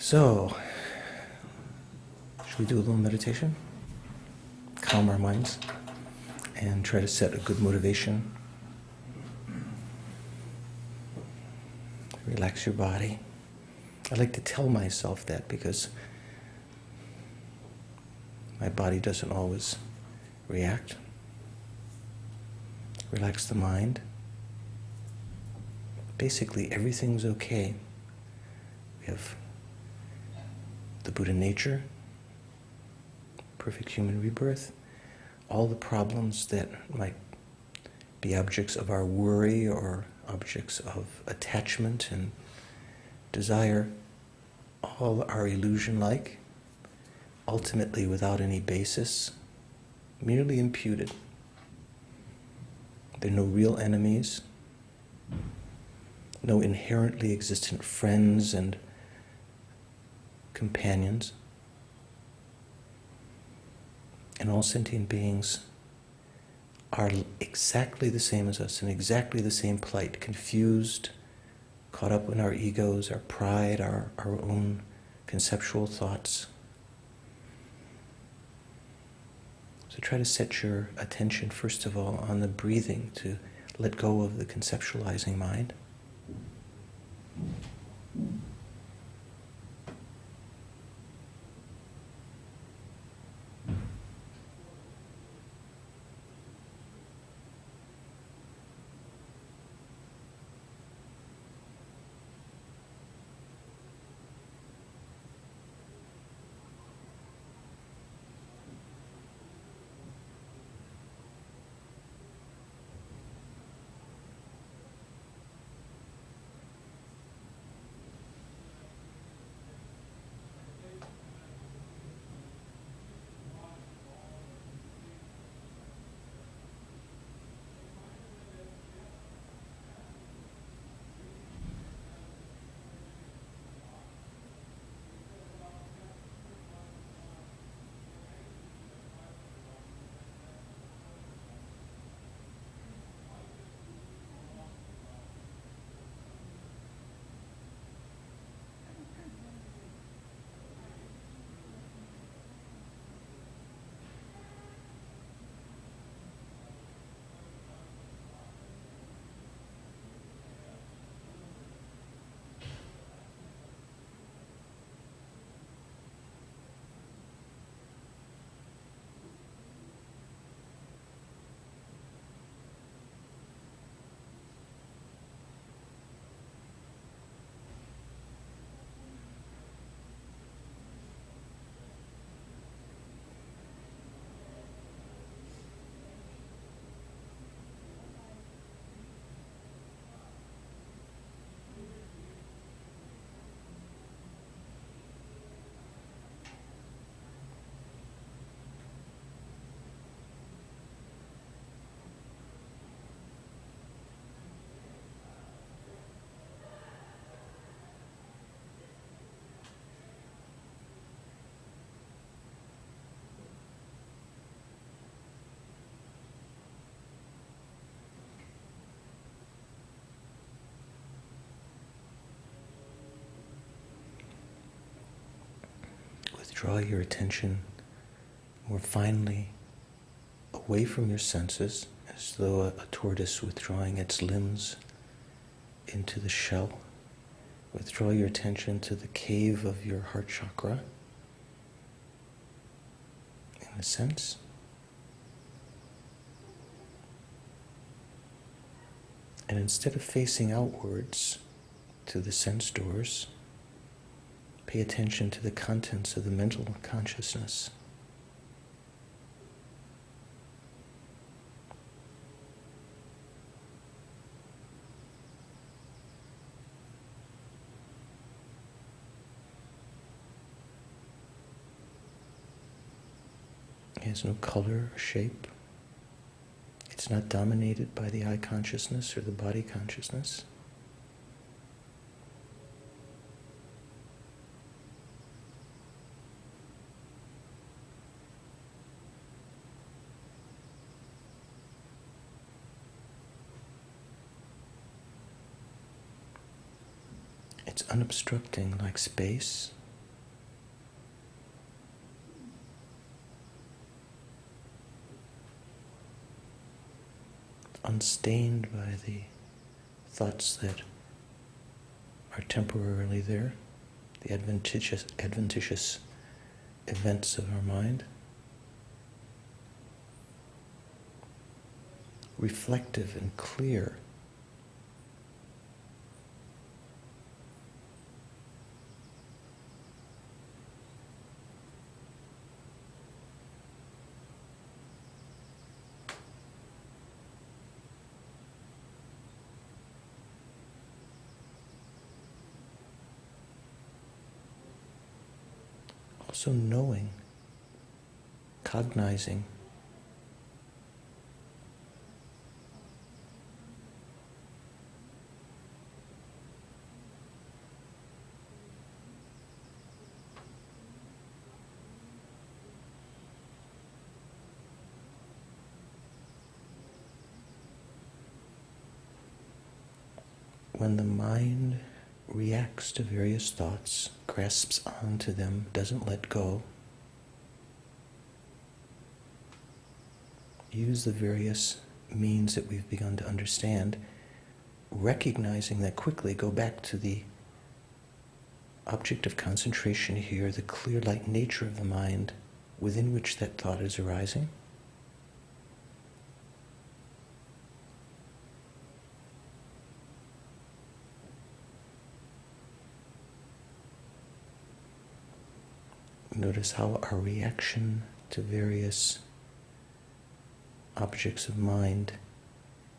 So, should we do a little meditation? Calm our minds and try to set a good motivation. Relax your body. I like to tell myself that because my body doesn't always react. Relax the mind. Basically, everything's okay. We have the Buddha nature, perfect human rebirth, all the problems that might be objects of our worry or objects of attachment and desire, all are illusion-like, ultimately without any basis, merely imputed. There are no real enemies, no inherently existent friends and companions. And all sentient beings are exactly the same as us, in exactly the same plight, confused, caught up in our egos, our pride, our own conceptual thoughts. So try to set your attention, first of all, on the breathing, to let go of the conceptualizing mind. Withdraw your attention more finely away from your senses, as though a tortoise withdrawing its limbs into the shell. Withdraw your attention to the cave of your heart chakra, in a sense. And instead of facing outwards to the sense doors, pay attention to the contents of the mental consciousness. It has no color or shape. It's not dominated by the eye consciousness or the body consciousness. It's unobstructing like space, unstained by the thoughts that are temporarily there, the adventitious events of our mind. Reflective and clear. Also knowing, cognizing, when the mind reacts to various thoughts, grasps onto them, doesn't let go, use the various means that we've begun to understand, recognizing that quickly, go back to the object of concentration here, the clear light nature of the mind within which that thought is arising. Notice how our reaction to various objects of mind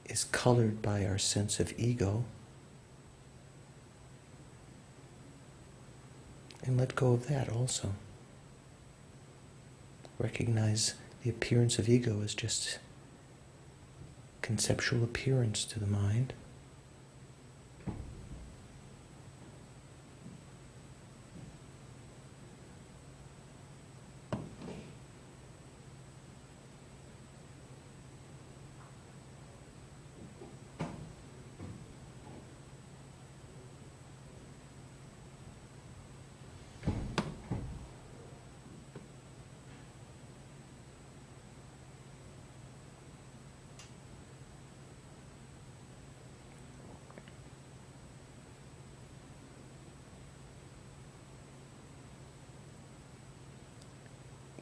is colored by our sense of ego. And let go of that also. Recognize the appearance of ego as just conceptual appearance to the mind.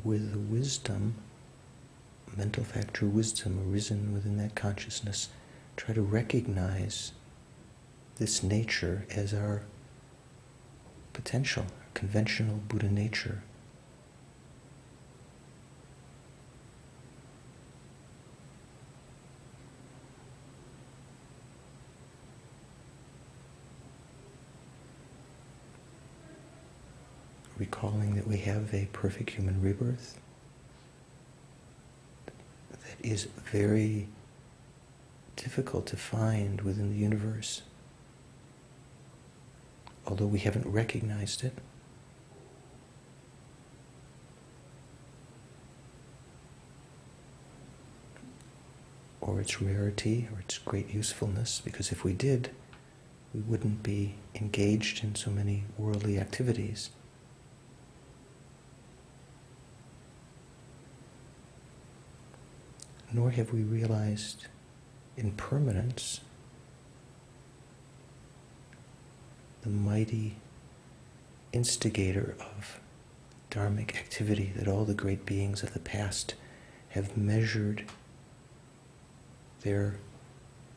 With the wisdom, mental factor wisdom arisen within that consciousness, try to recognize this nature as our potential, conventional Buddha nature. Recalling that we have a perfect human rebirth that is very difficult to find within the universe, although we haven't recognized it. Or its rarity, or its great usefulness, because if we did, we wouldn't be engaged in so many worldly activities. Nor have we realized impermanence, the mighty instigator of dharmic activity that all the great beings of the past have measured their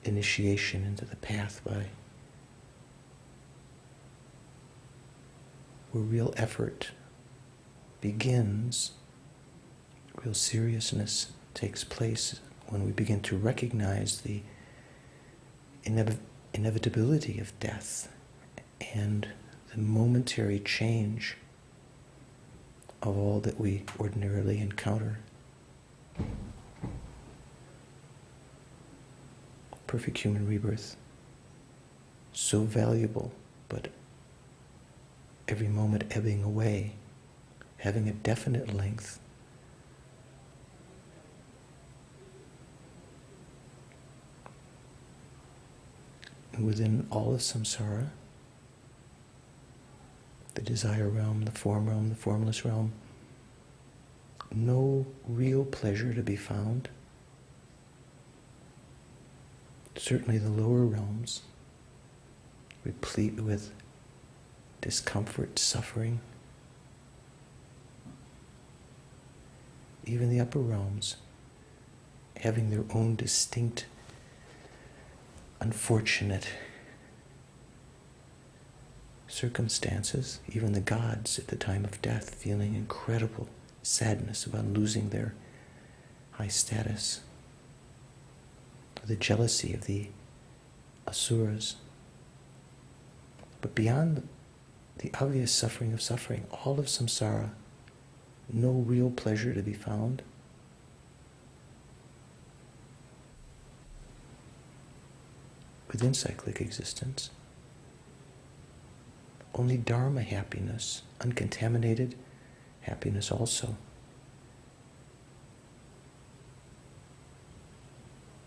initiation into the path by, where real effort begins, real seriousness takes place when we begin to recognize the inevitability of death and the momentary change of all that we ordinarily encounter. Perfect human rebirth, so valuable, but every moment ebbing away, having a definite length. And within all of samsara, the desire realm, the form realm, the formless realm, no real pleasure to be found. Certainly the lower realms, replete with discomfort, suffering. Even the upper realms, having their own distinct, unfortunate circumstances. Even the gods at the time of death feeling incredible sadness about losing their high status. The jealousy of the asuras. But beyond the obvious suffering of suffering, all of samsara, no real pleasure to be found. Within cyclic existence, only dharma happiness, uncontaminated happiness also,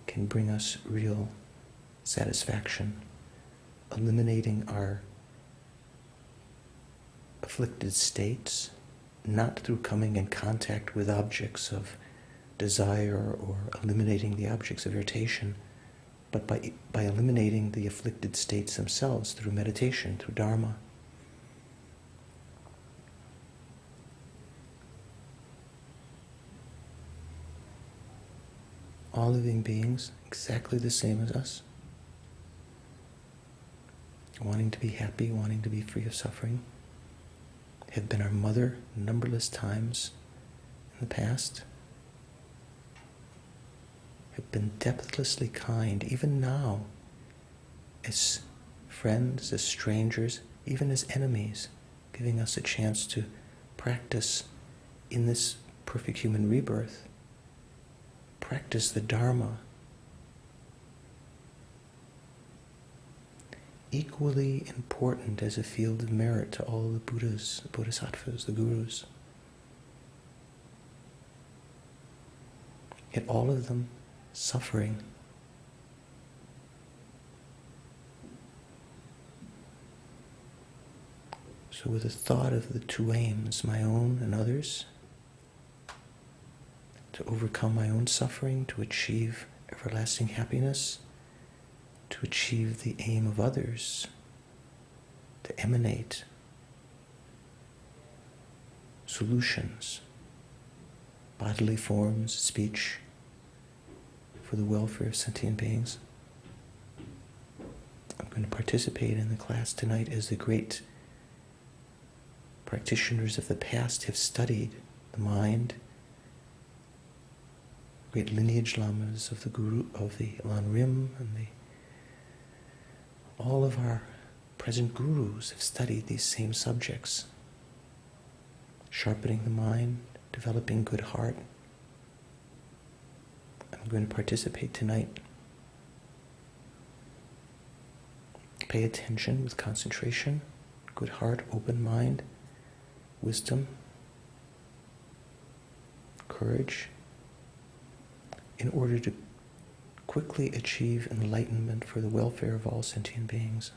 can bring us real satisfaction, eliminating our afflicted states, not through coming in contact with objects of desire or eliminating the objects of irritation, but by eliminating the afflicted states themselves through meditation, through dharma. All living beings, exactly the same as us, wanting to be happy, wanting to be free of suffering, have been our mother numberless times in the past, have been depthlessly kind, even now, as friends, as strangers, even as enemies, giving us a chance to practice in this perfect human rebirth, practice the Dharma. Equally important as a field of merit to all the Buddhas, the Bodhisattvas, the Gurus. Yet all of them suffering. So with the thought of the two aims, my own and others, to overcome my own suffering, to achieve everlasting happiness, to achieve the aim of others, to emanate solutions, bodily forms, speech, for the welfare of sentient beings. I'm going to participate in the class tonight as the great practitioners of the past have studied the mind, great lineage lamas of the Guru, of the Lanrim, and all of our present gurus have studied these same subjects, sharpening the mind, developing good heart. I'm going to participate tonight. Pay attention with concentration, good heart, open mind, wisdom, courage, in order to quickly achieve enlightenment for the welfare of all sentient beings.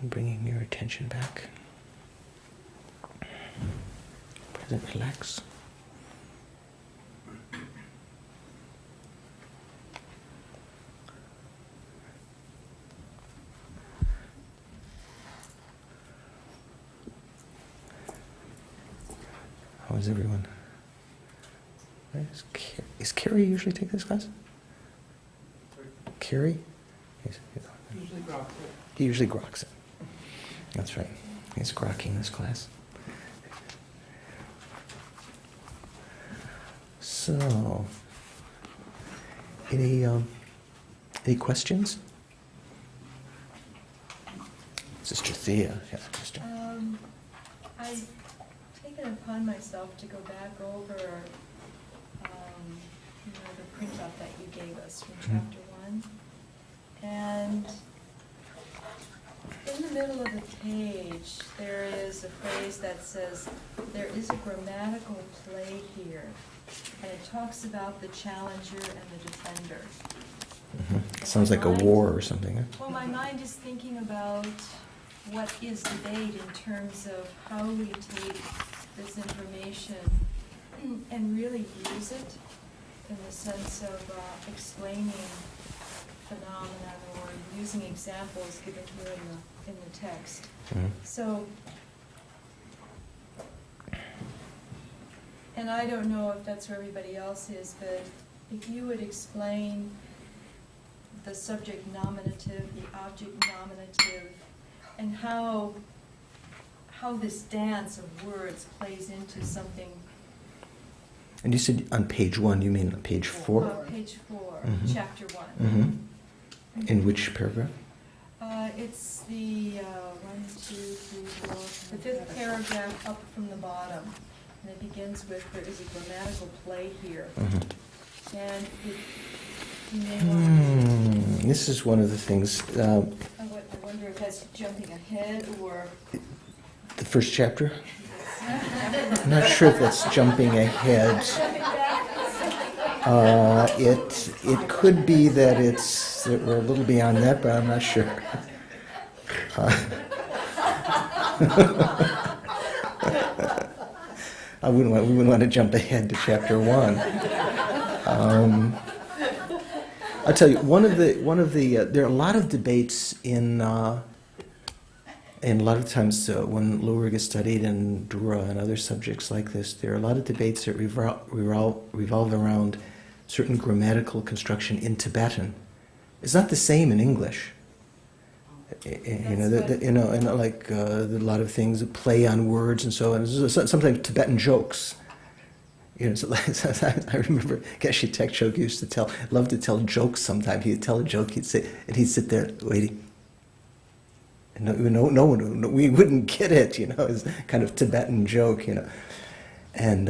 And bringing your attention back. Present, relax. How is everyone? Is Carrie usually take this class? Carrie? Usually grok it. He usually groks it. That's right. He's grokking this class. So, any questions? Sister Thea has a question. I've taken it upon myself to go back over, the print-up that you gave us from chapter 1. And In the middle of the page, there is a phrase that says, there is a grammatical play here. And it talks about the challenger and the defender. Sounds like a war or something. Huh? Well, my mind is thinking about what is debate in terms of how we take this information and really use it in the sense of explaining phenomena or using examples given here in the text. Mhm. So, and I don't know if that's where everybody else is, but if you would explain the subject nominative, the object nominative, and how this dance of words plays into something. And you said on page 1, you mean on page 4? Page 4, Mhm. chapter 1. Mm-hmm. In which paragraph? It's the 1, 2, 3, 4, the 5th paragraph up from the bottom. And it begins with, there is a grammatical play here. Mm-hmm. And you may want to... This is one of the things... I wonder if that's jumping ahead or... The first chapter? I'm not sure if that's jumping ahead. It could be that we're a little beyond that, but I'm not sure. We wouldn't want to jump ahead to chapter 1. I'll tell you, there are a lot of debates and a lot of times when Lorig is studied and Dura and other subjects like this, there are a lot of debates that revolve around certain grammatical construction in Tibetan. It's not the same in English. And like a lot of things that play on words and so on. Sometimes Tibetan jokes. I remember Geshe Tekchok used to love to tell jokes sometimes. He'd tell a joke, he'd sit there waiting. And no one, we wouldn't get it, it's kind of Tibetan joke, And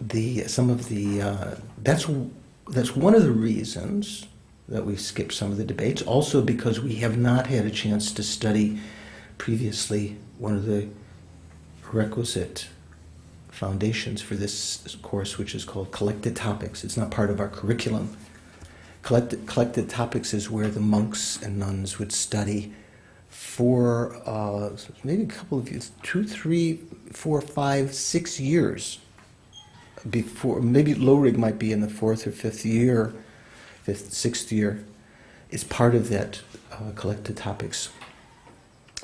that's one of the reasons that we skipped some of the debates, also because we have not had a chance to study previously one of the requisite foundations for this course, which is called Collected Topics. It's not part of our curriculum. Collected Topics is where the monks and nuns would study for maybe a couple of years, 2, 3, 4, 5, 6 years before. Maybe Lorig might be in the 4th or 5th year, 5th, 6th year. Is part of that Collected Topics,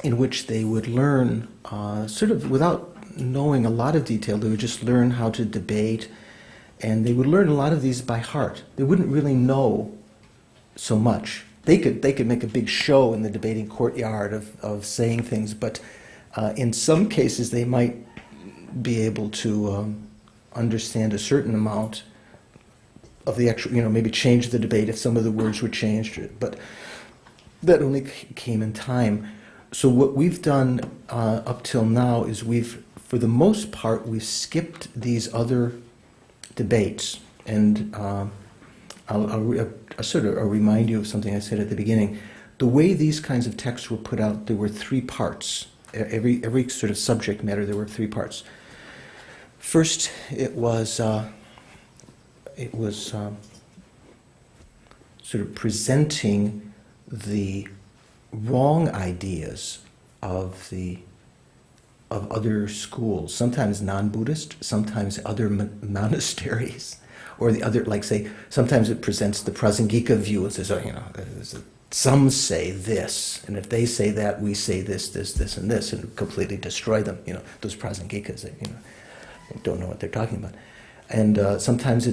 in which they would learn sort of without knowing a lot of detail. They would just learn how to debate. And they would learn a lot of these by heart. They wouldn't really know so much. They could make a big show in the debating courtyard of saying things, but in some cases they might be able to understand a certain amount of the actual, maybe change the debate if some of the words were changed, but that only came in time. So what we've done up till now is for the most part, we've skipped these other debates, and I'll remind you of something I said at the beginning. The way these kinds of texts were put out, there were 3 parts. Every sort of subject matter, there were 3 parts. First, it was sort of presenting the wrong ideas of other schools, sometimes non-Buddhist, sometimes other monasteries, or the other, like say, sometimes it presents the Prasangika view and says, some say this, and if they say that, we say this, and this, and completely destroy them. Those Prasangikas, don't know what they're talking about. And sometimes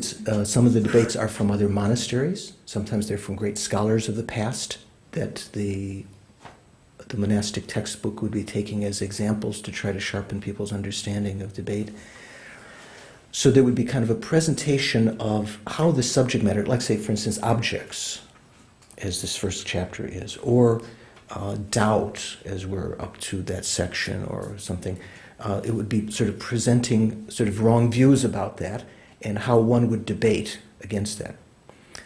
some of the debates are from other monasteries. Sometimes they're from great scholars of the past that the monastic textbook would be taking as examples to try to sharpen people's understanding of debate. So there would be kind of a presentation of how the subject matter, like say, for instance, objects, as this first chapter is, or doubt, as we're up to that section or something. It would be sort of presenting sort of wrong views about that and how one would debate against that.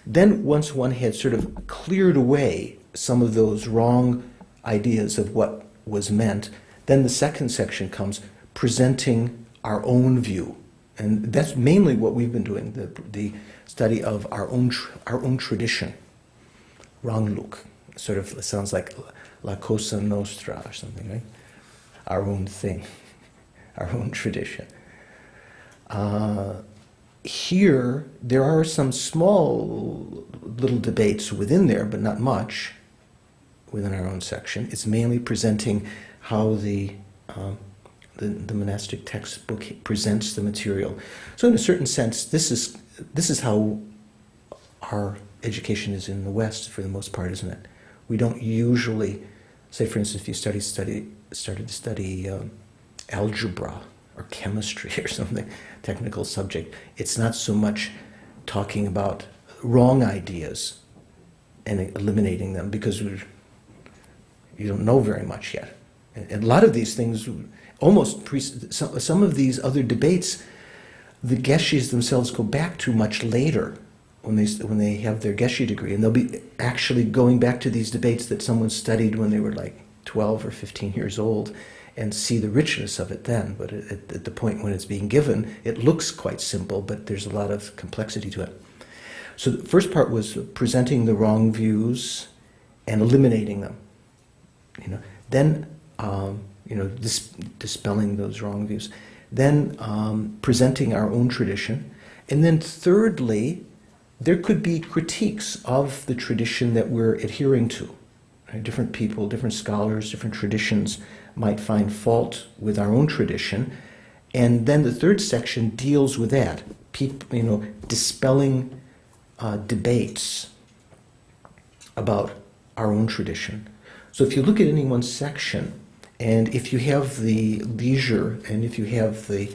Then once one had sort of cleared away some of those wrong ideas of what was meant. Then the second section comes, presenting our own view. And that's mainly what we've been doing, the study of our own tradition. Rangluk, sort of sounds like La Cosa Nostra or something, right? Our own thing, our own tradition. Here, there are some small little debates within there, but not much within our own section. It's mainly presenting how the monastic textbook presents the material. So in a certain sense, this is how our education is in the West for the most part, isn't it? We don't usually, say for instance, if you started to study algebra or chemistry or something, technical subject, it's not so much talking about wrong ideas and eliminating them because you don't know very much yet. And a lot of these things, some of these other debates, the Geshes themselves go back to much later when they have their Geshe degree, and they'll be actually going back to these debates that someone studied when they were like 12 or 15 years old, and see the richness of it then. But at the point when it's being given, it looks quite simple, but there's a lot of complexity to it. So the first part was presenting the wrong views and eliminating them. Then dispelling those wrong views. Then presenting our own tradition. And then thirdly, there could be critiques of the tradition that we're adhering to. Right? Different people, different scholars, different traditions might find fault with our own tradition. And then the third section deals with that. People, dispelling debates about our own tradition. So if you look at any one section, and if you have the leisure, and if you have the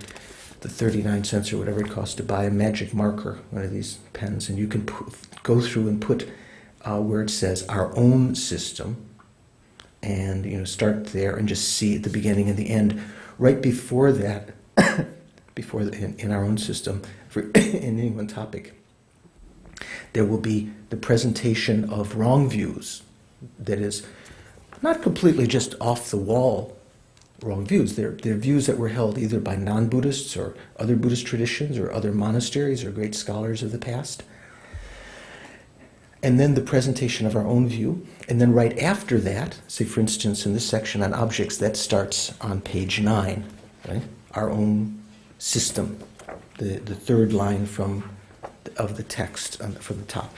39 cents or whatever it costs to buy a magic marker, one of these pens, and you can go through and put where it says our own system, and start there and just see at the beginning and the end. Right before that, in our own system, in any one topic, there will be the presentation of wrong views. That is, not completely just off the wall wrong views. They're views that were held either by non-Buddhists or other Buddhist traditions or other monasteries or great scholars of the past. And then the presentation of our own view. And then right after that, say for instance in this section on objects, that starts on page 9, right? Our own system, the third line of the text from the top.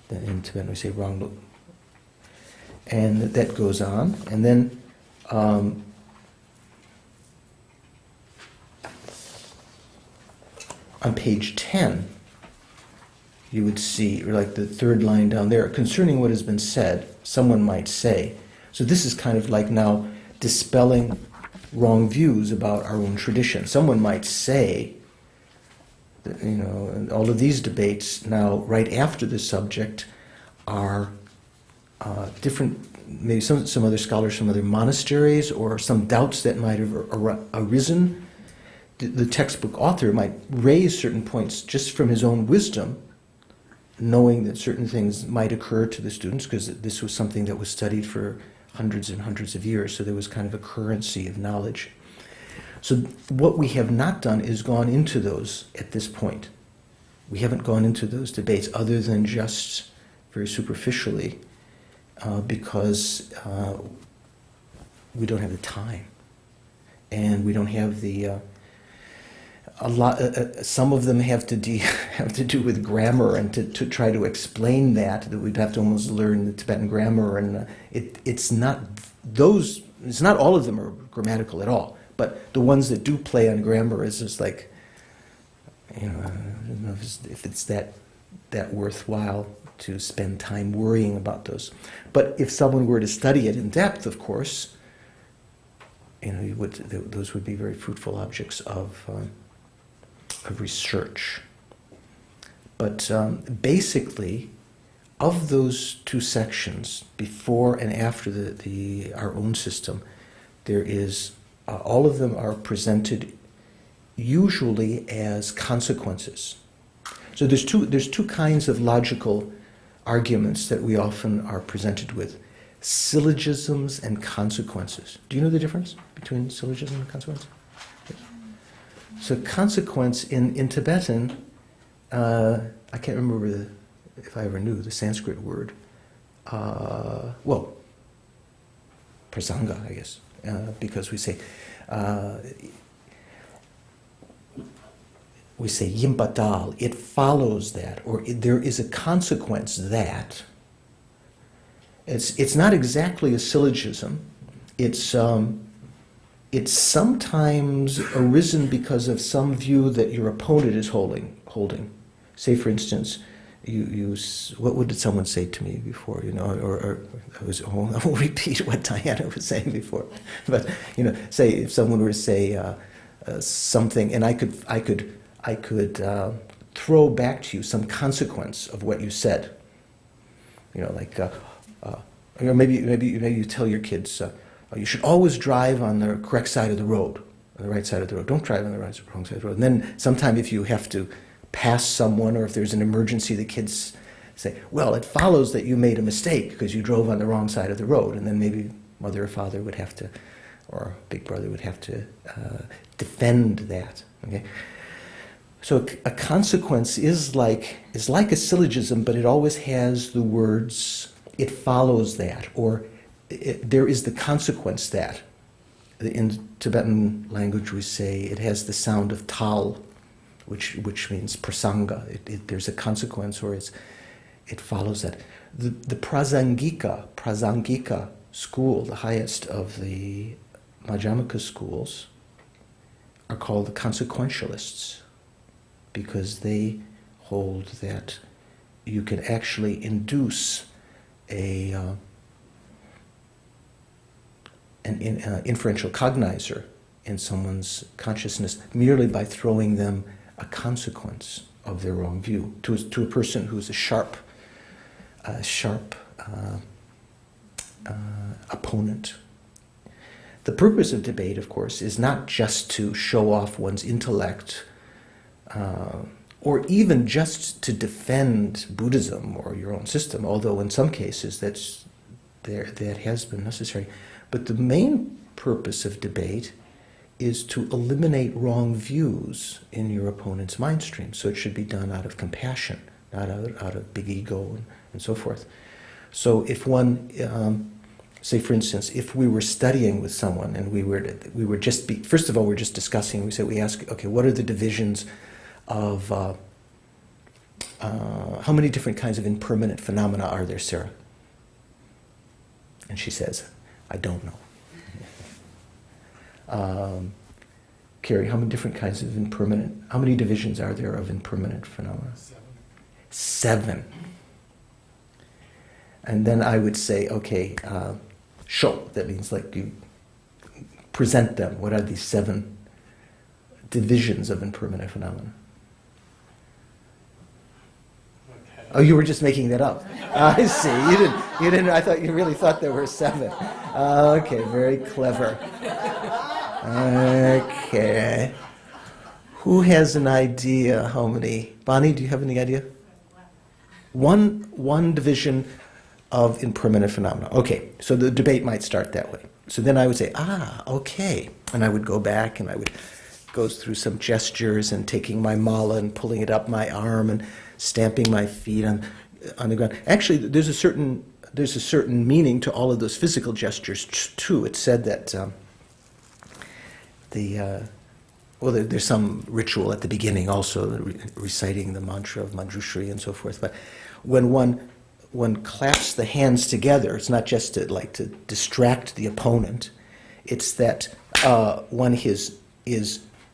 In Tibetan we say Rangluk. And that goes on. And then on page 10, you would see, or like the third line down there, concerning what has been said, someone might say. So this is kind of like now dispelling wrong views about our own tradition. Someone might say that, all of these debates now, right after the subject, are different, maybe some other scholars from other monasteries, or some doubts that might have arisen. The textbook author might raise certain points just from his own wisdom, knowing that certain things might occur to the students, because this was something that was studied for hundreds and hundreds of years, so there was kind of a currency of knowledge. So what we have not done is gone into those at this point. We haven't gone into those debates other than just very superficially, because we don't have the time, and we don't have the some of them have to do with grammar, and to try to explain that we'd have to almost learn the Tibetan grammar, and it's not all of them are grammatical at all, but the ones that do play on grammar is just like, I don't know if it's that worthwhile to spend time worrying about those. But if someone were to study it in depth, of course, those would be very fruitful objects of research. But basically, of those two sections, before and after our own system, there is all of them are presented usually as consequences. So there's two kinds of logical arguments that we often are presented with. Syllogisms and consequences. Do you know the difference between syllogism and consequence? Yes. So consequence in Tibetan, I can't remember if I ever knew the Sanskrit word. Well, prasanga, I guess, because we say yimpatal, it follows that, or there is a consequence that. It's not exactly a syllogism. It's sometimes arisen because of some view that your opponent is holding. Say, for instance, what did someone say to me before? Or I won't repeat what Diana was saying before. But say if someone were to say something, and I could throw back to you some consequence of what you said. Maybe you tell your kids, you should always drive on the correct side of the road, on the right side of the road. Don't drive on the wrong side of the road. And then sometime if you have to pass someone, or if there's an emergency, the kids say, well, it follows that you made a mistake because you drove on the wrong side of the road. And then maybe mother or father would have to, or big brother would have to defend that. Okay. So a consequence is like a syllogism, but it always has the words, it follows that, or there is the consequence that. In Tibetan language we say it has the sound of tal, which means prasanga. There's a consequence, or it follows that. The prasangika school, the highest of the Madhyamaka schools, are called the consequentialists, because they hold that you can actually induce an inferential cognizer in someone's consciousness merely by throwing them a consequence of their wrong view to a person who's a sharp opponent. The purpose of debate, of course, is not just to show off one's intellect, or even just to defend Buddhism or your own system, although in some cases that has been necessary. But the main purpose of debate is to eliminate wrong views in your opponent's mind stream. So it should be done out of compassion, not out of big ego and so forth. So if one, say for instance, if we were studying with someone and we were just first of all, we're just discussing, we ask, okay, what are the divisions of, how many different kinds of impermanent phenomena are there, Sarah? And she says, I don't know. Carrie, how many different kinds of how many divisions are there of impermanent phenomena? 7. And then I would say, okay, show, that means like you present them. What are these 7 divisions of impermanent phenomena? Oh, you were just making that up. I see. You didn't. I thought you really thought there were 7. Okay, very clever. Okay. Who has an idea how many? Bonnie, do you have any idea? One division of impermanent phenomena. Okay, so the debate might start that way. So then I would say, okay. And I would go back and I would go through some gestures and taking my mala and pulling it up my arm and stamping my feet on the ground. Actually, there's a certain meaning to all of those physical gestures too. It's said that there's some ritual at the beginning also, reciting the mantra of Manjushri and so forth. But when one clasps the hands together, it's not just to distract the opponent. It's that one is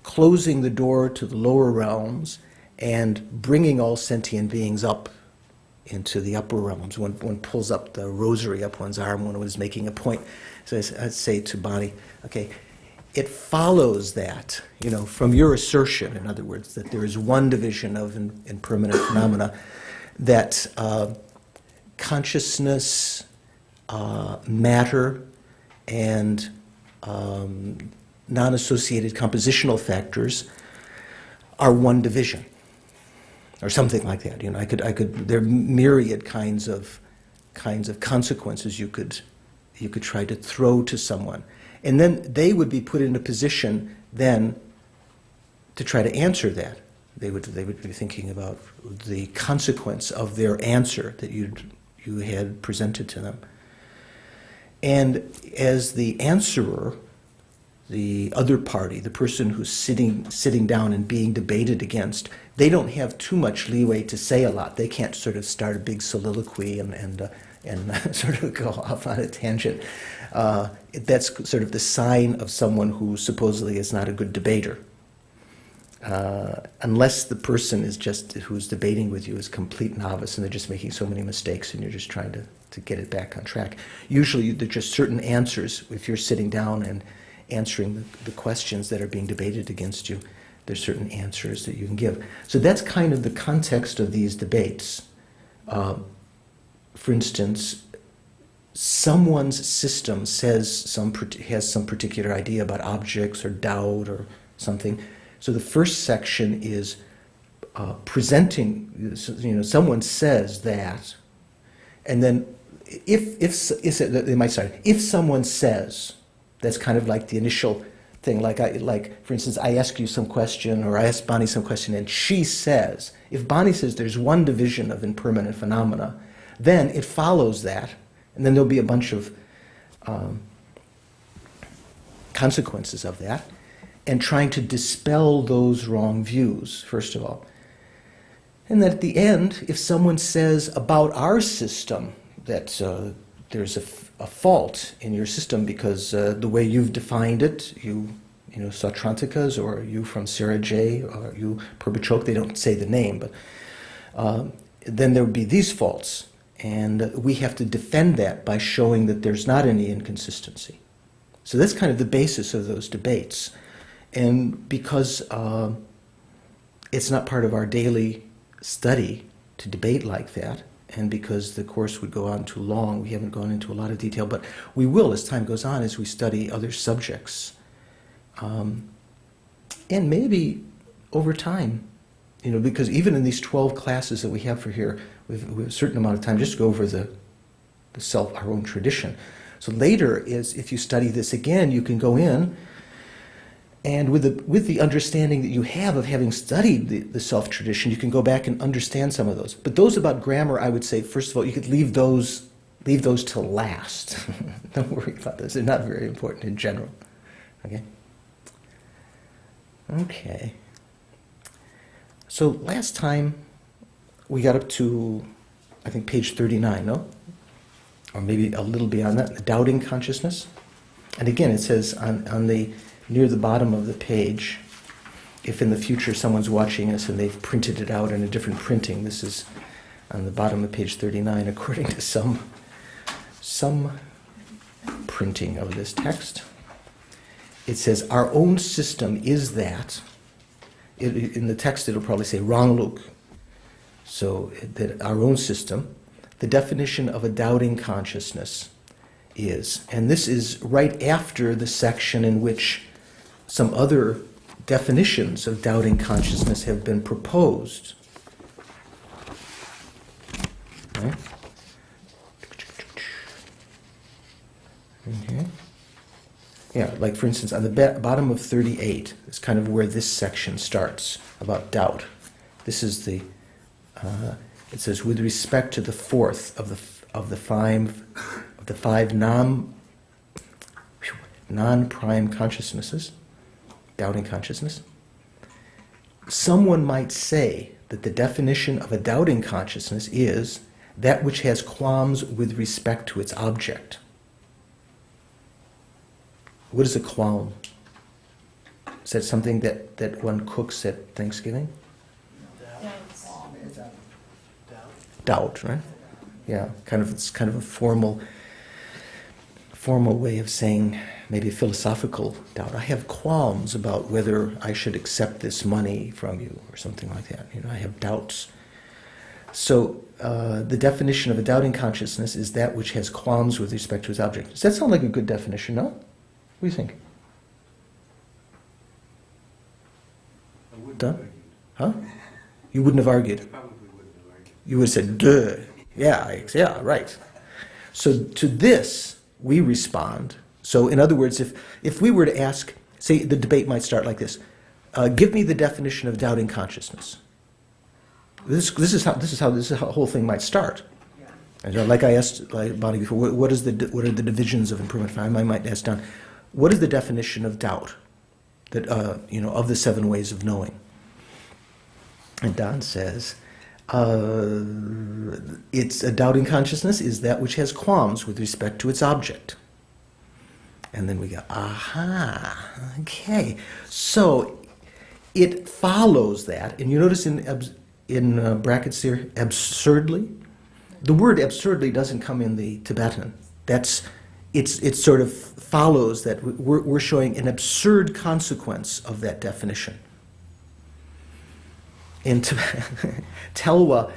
closing the door to the lower realms and bringing all sentient beings up into the upper realms. One pulls up the rosary up one's arm when one is making a point. So I'd say to Bonnie, okay, it follows that, from your assertion, in other words, that there is one division of impermanent phenomena, that consciousness, matter, and non-associated compositional factors are one division. or something like that. You know, there are myriad kinds of consequences you could try to throw to someone. And then they would be put in a position then to try to answer that. They would be thinking about the consequence of their answer that you had presented to them. And as the answerer, the other party, the person who's sitting down and being debated against, they don't have too much leeway to say a lot. They can't sort of start a big soliloquy and sort of go off on a tangent. That's sort of the sign of someone who supposedly is not a good debater. Unless the person who's debating with you is a complete novice and they're just making so many mistakes and you're just trying to get it back on track. Usually there are just certain answers. If you're sitting down and answering the questions that are being debated against you, there's certain answers that you can give. So that's kind of the context of these debates. For instance, someone's system has some particular idea about objects or doubt or something. So the first section is presenting. Someone says that, and then they might start. If someone says, that's kind of like the initial thing. Like for instance, I ask you some question, or I ask Bonnie some question, and she says. If Bonnie says there's one division of impermanent phenomena, then it follows that, and then there'll be a bunch of consequences of that, and trying to dispel those wrong views, first of all. And then at the end, if someone says about our system that there's a fault in your system because the way you've defined it, you Sautrantikas, or you from Sarah J, or you Purbachok, they don't say the name, but then there would be these faults. And we have to defend that by showing that there's not any inconsistency. So that's kind of the basis of those debates. And because it's not part of our daily study to debate like that, and because the course would go on too long, we haven't gone into a lot of detail, but we will as time goes on as we study other subjects. And maybe over time, because even in these 12 classes that we have for here, we have a certain amount of time just to go over the self, our own tradition. So later, if you study this again, you can go in, and with the understanding that you have of having studied the self-tradition, you can go back and understand some of those. But those about grammar, I would say, first of all, you could leave those till last. Don't worry about those. They're not very important in general. Okay. So last time, we got up to, I think, page 39, no? Or maybe a little beyond that, the doubting consciousness. And again, it says near the bottom of the page, if in the future someone's watching us and they've printed it out in a different printing, this is on the bottom of page 39, according to some printing of this text. It says, our own system is that. In the text, it'll probably say Rangluk. So that our own system, the definition of a doubting consciousness is, and this is right after the section in which some other definitions of doubting consciousness have been proposed. Okay. Yeah, like for instance, on the bottom of 38 is kind of where this section starts about doubt. This is it says, with respect to the fourth of the five non-prime consciousnesses, doubting consciousness, someone might say that the definition of a doubting consciousness is that which has qualms with respect to its object. What is a qualm? Is that something that one cooks at Thanksgiving? Doubt, right? Yeah, it's kind of a formal way of saying, maybe a philosophical doubt. I have qualms about whether I should accept this money from you, or something like that. I have doubts. So the definition of a doubting consciousness is that which has qualms with respect to its object. Does that sound like a good definition? No? What do you think? I wouldn't Done? argue. Huh? You wouldn't have argued. I probably wouldn't have argued. You would have said, duh. Yeah, right. So to this, we respond. So in other words, if we were to ask, say the debate might start like this, give me the definition of doubting consciousness. This is how the whole thing might start. And like I asked Bonnie before, what are the divisions of impermanent? I might ask Don, what is the definition of doubt? That of the 7 ways of knowing. And Don says, it's a doubting consciousness is that which has qualms with respect to its object. And then we go, aha, okay. So it follows that, and you notice in brackets here, absurdly. The word absurdly doesn't come in the Tibetan. It sort of follows that we're showing an absurd consequence of that definition. In Telwa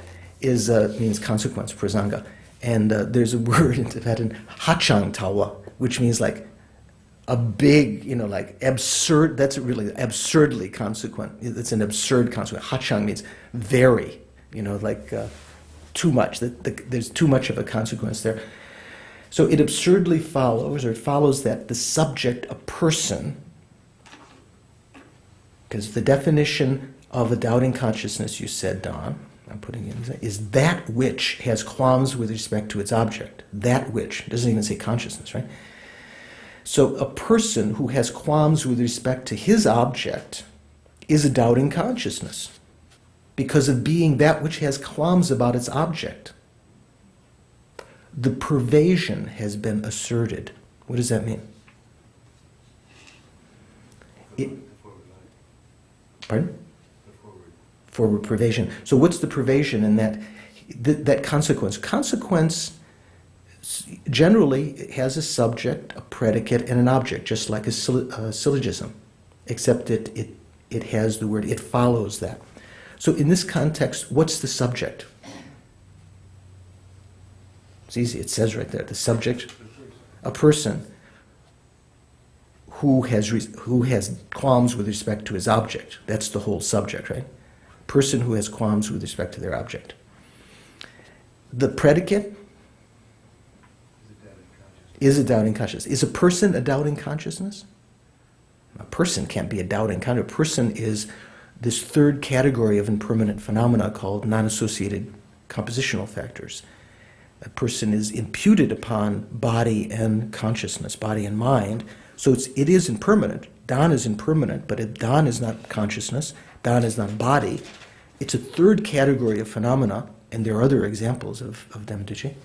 means consequence, prasanga, and there's a word in Tibetan, hachang tawa, which means like a big, like absurd. That's really absurdly consequent. It's an absurd consequence. Hachang means very, like too much. There's too much of a consequence there. So it absurdly follows, or it follows that the subject, a person, because the definition of a doubting consciousness, you said, Don, I'm putting in, is that which has qualms with respect to its object. That which, doesn't even say consciousness, right? So a person who has qualms with respect to his object is a doubting consciousness because of being that which has qualms about its object. The pervasion has been asserted. What does that mean? Pardon? Forward pervasion. So what's the pervasion in that consequence? Consequence generally has a subject, a predicate, and an object, just like a syllogism, except it has the word, it follows that. So in this context, what's the subject? It's easy, it says right there, the subject, a person who has qualms with respect to his object. That's the whole subject, right? Person who has qualms with respect to their object. The predicate is a doubting consciousness. Is a person a doubting consciousness? A person can't be a doubting consciousness. A person is this third category of impermanent phenomena called non-associated compositional factors. A person is imputed upon body and consciousness, body and mind. So it is impermanent. Don is impermanent, but Don is not consciousness. Don is not body. It's a third category of phenomena, and there are other examples of Dhammadicca,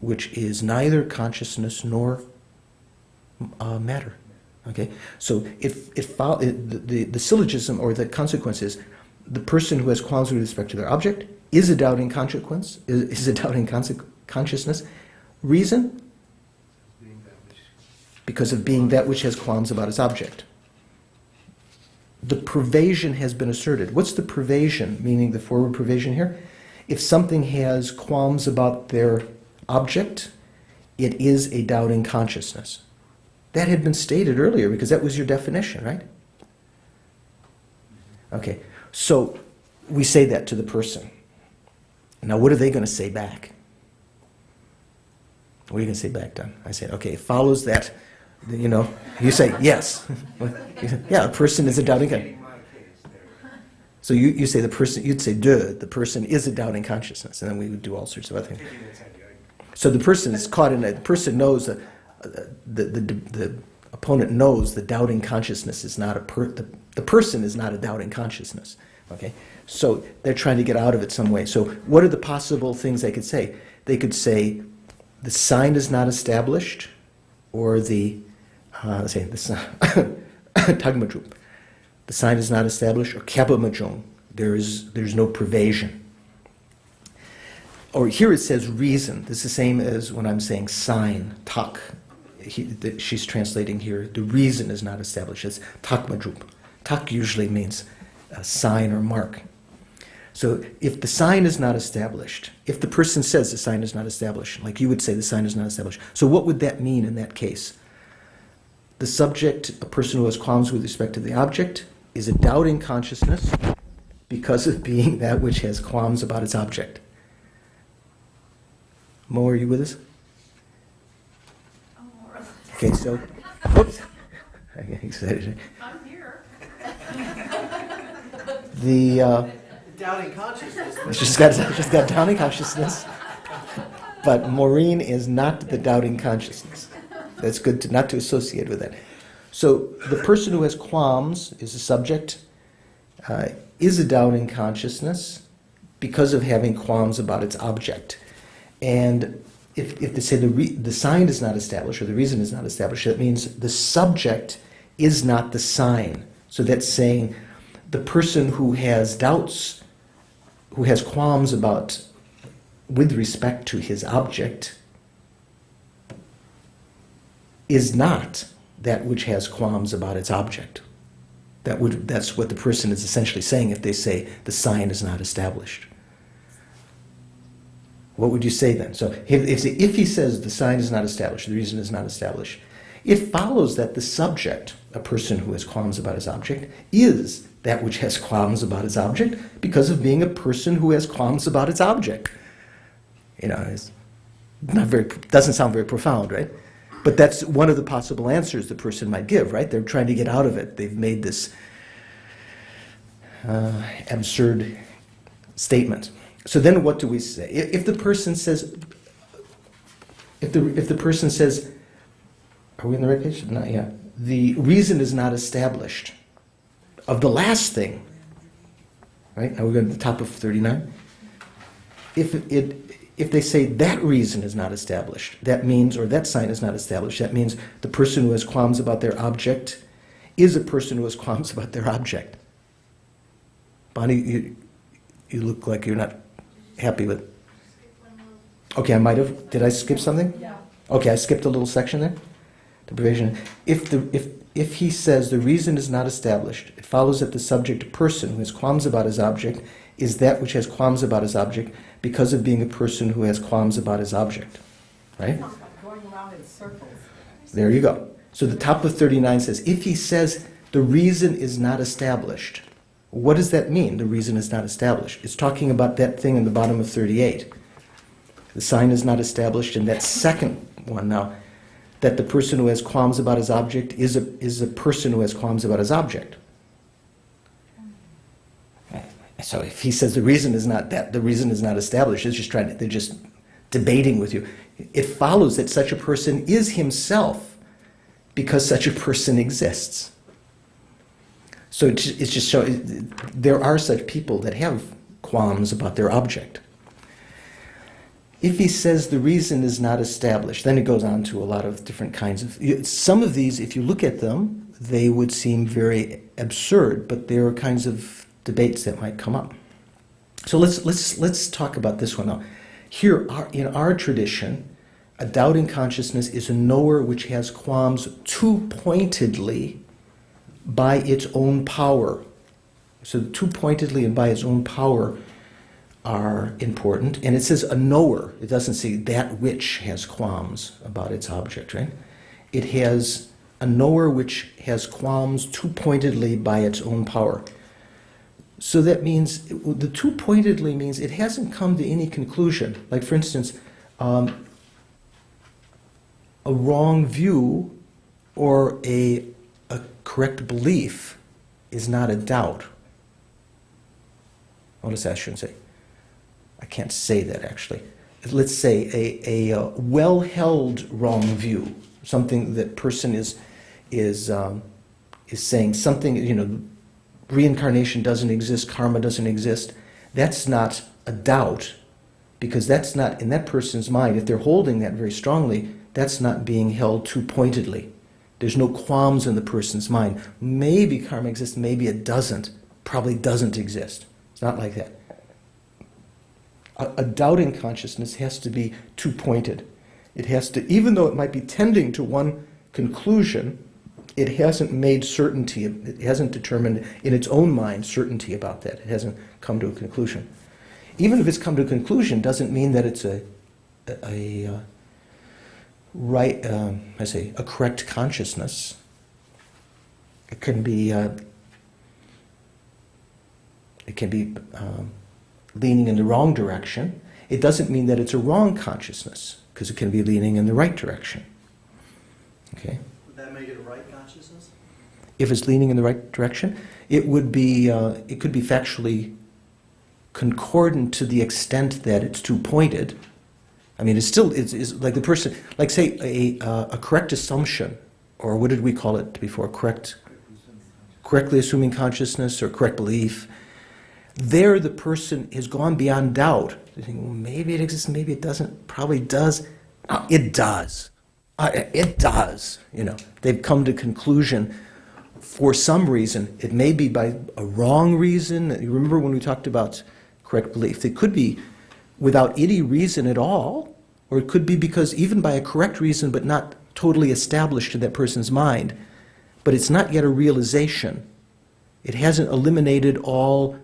which is neither consciousness nor matter. Okay, so the syllogism or the consequence is the person who has qualms with respect to their object is a doubting consequence, is a doubting consciousness. Reason? Because of being that which has qualms about its object. The pervasion has been asserted. What's the pervasion, meaning the forward pervasion here? If something has qualms about their object, it is a doubting consciousness. That had been stated earlier because that was your definition, right? Okay, so we say that to the person. Now what are they going to say back? What are you going to say back, Don? I say, okay, it follows that, you say, yes. Yeah, a person is a doubting consciousness. So you say the person, you'd say, the person is a doubting consciousness, and then we would do all sorts of other things. So the person is caught in the person knows that the opponent knows the doubting consciousness is not the person is not a doubting consciousness. Okay, so they're trying to get out of it some way. So what are the possible things they could say? They could say the sign is not established, or the tagmajum. The sign is not established, or kyabamajum. There's no pervasion. Or here it says reason. This is the same as when I'm saying sign, tak. She's translating here, the reason is not established. It's takmajum. Tak usually means a sign or mark. So if the sign is not established, if the person says the sign is not established, like you would say the sign is not established, so what would that mean in that case? The subject, a person who has qualms with respect to the object, is a doubting consciousness, because of being that which has qualms about its object. Mo, are you with us? Okay, so, whoops. I get excited. I'm here. The Doubting consciousness. she's got doubting consciousness, but Maureen is not the doubting consciousness. That's good to not to associate with that. So the person who has qualms is a subject, is a doubting consciousness because of having qualms about its object. And if they say the sign is not established or the reason is not established, that means the subject is not the sign. So that's saying the person who has doubts, who has qualms about, with respect to his object, is not that which has qualms about its object. That's what the person is essentially saying if they say the sign is not established. What would you say then? So if he says the sign is not established, the reason is not established, it follows that the subject, a person who has qualms about his object, is that which has qualms about its object because of being a person who has qualms about its object. It's doesn't sound very profound, right? But that's one of the possible answers the person might give, right? They're trying to get out of it. They've made this absurd statement. So then what do we say? If the person says, are we on the right page? Not yet. The reason is not established of the last thing, right? Now we're going to the top of 39. If they say that reason is not established, that means, or that sign is not established, that means the person who has qualms about their object is a person who has qualms about their object. Bonnie, you look like you're not happy with. Okay, I might have. Did I skip something? Yeah. Okay, I skipped a little section there. The provision. If he says the reason is not established, it follows that the subject person who has qualms about his object is that which has qualms about his object because of being a person who has qualms about his object. Right? Going around in circles. There you go. So the top of 39 says, if he says the reason is not established, what does that mean, the reason is not established? It's talking about that thing in the bottom of 38. The sign is not established, and that second one now, that the person who has qualms about his object is a person who has qualms about his object. So if he says the reason is not that, the reason is not established, they're just debating with you. It follows that such a person is himself because such a person exists. So it's just showing there are such people that have qualms about their object. If he says the reason is not established, then it goes on to a lot of different kinds of. Some of these, if you look at them, they would seem very absurd, but there are kinds of debates that might come up. So let's talk about this one now. Here, in our tradition, a doubting consciousness is a knower which has qualms too pointedly by its own power. So too pointedly and by its own power are important. And it says a knower. It doesn't say that which has qualms about its object, right? It has a knower which has qualms too pointedly by its own power. So that means, the too pointedly means it hasn't come to any conclusion. Like for instance, a wrong view or a correct belief is not a doubt. Notice I shouldn't say. I can't say that actually. Let's say a well-held wrong view, something that person is saying something, reincarnation doesn't exist, karma doesn't exist. That's not a doubt, because that's not in that person's mind. If they're holding that very strongly, that's not being held too pointedly. There's no qualms in the person's mind. Maybe karma exists, maybe it doesn't. Probably doesn't exist. It's not like that. A doubting consciousness has to be too pointed. It has to, even though it might be tending to one conclusion, it hasn't made certainty, it hasn't determined in its own mind certainty about that. It hasn't come to a conclusion. Even if it's come to a conclusion, doesn't mean that it's a correct consciousness. It can be It can be leaning in the wrong direction. It doesn't mean that it's a wrong consciousness, because it can be leaning in the right direction. Okay? Would that make it a right consciousness? If it's leaning in the right direction, it would be. It could be factually concordant to the extent that it's too pointed. I mean, it's still it's like the person, like say a correct assumption, or what did we call it before? Correctly assuming consciousness or correct belief. There, the person has gone beyond doubt. They think, well, maybe it exists, maybe it doesn't. Probably does. No, it does. It does. You know, they've come to conclusion for some reason. It may be by a wrong reason. You remember when we talked about correct belief? It could be without any reason at all, or it could be because even by a correct reason, but not totally established in that person's mind. But it's not yet a realization. It hasn't eliminated all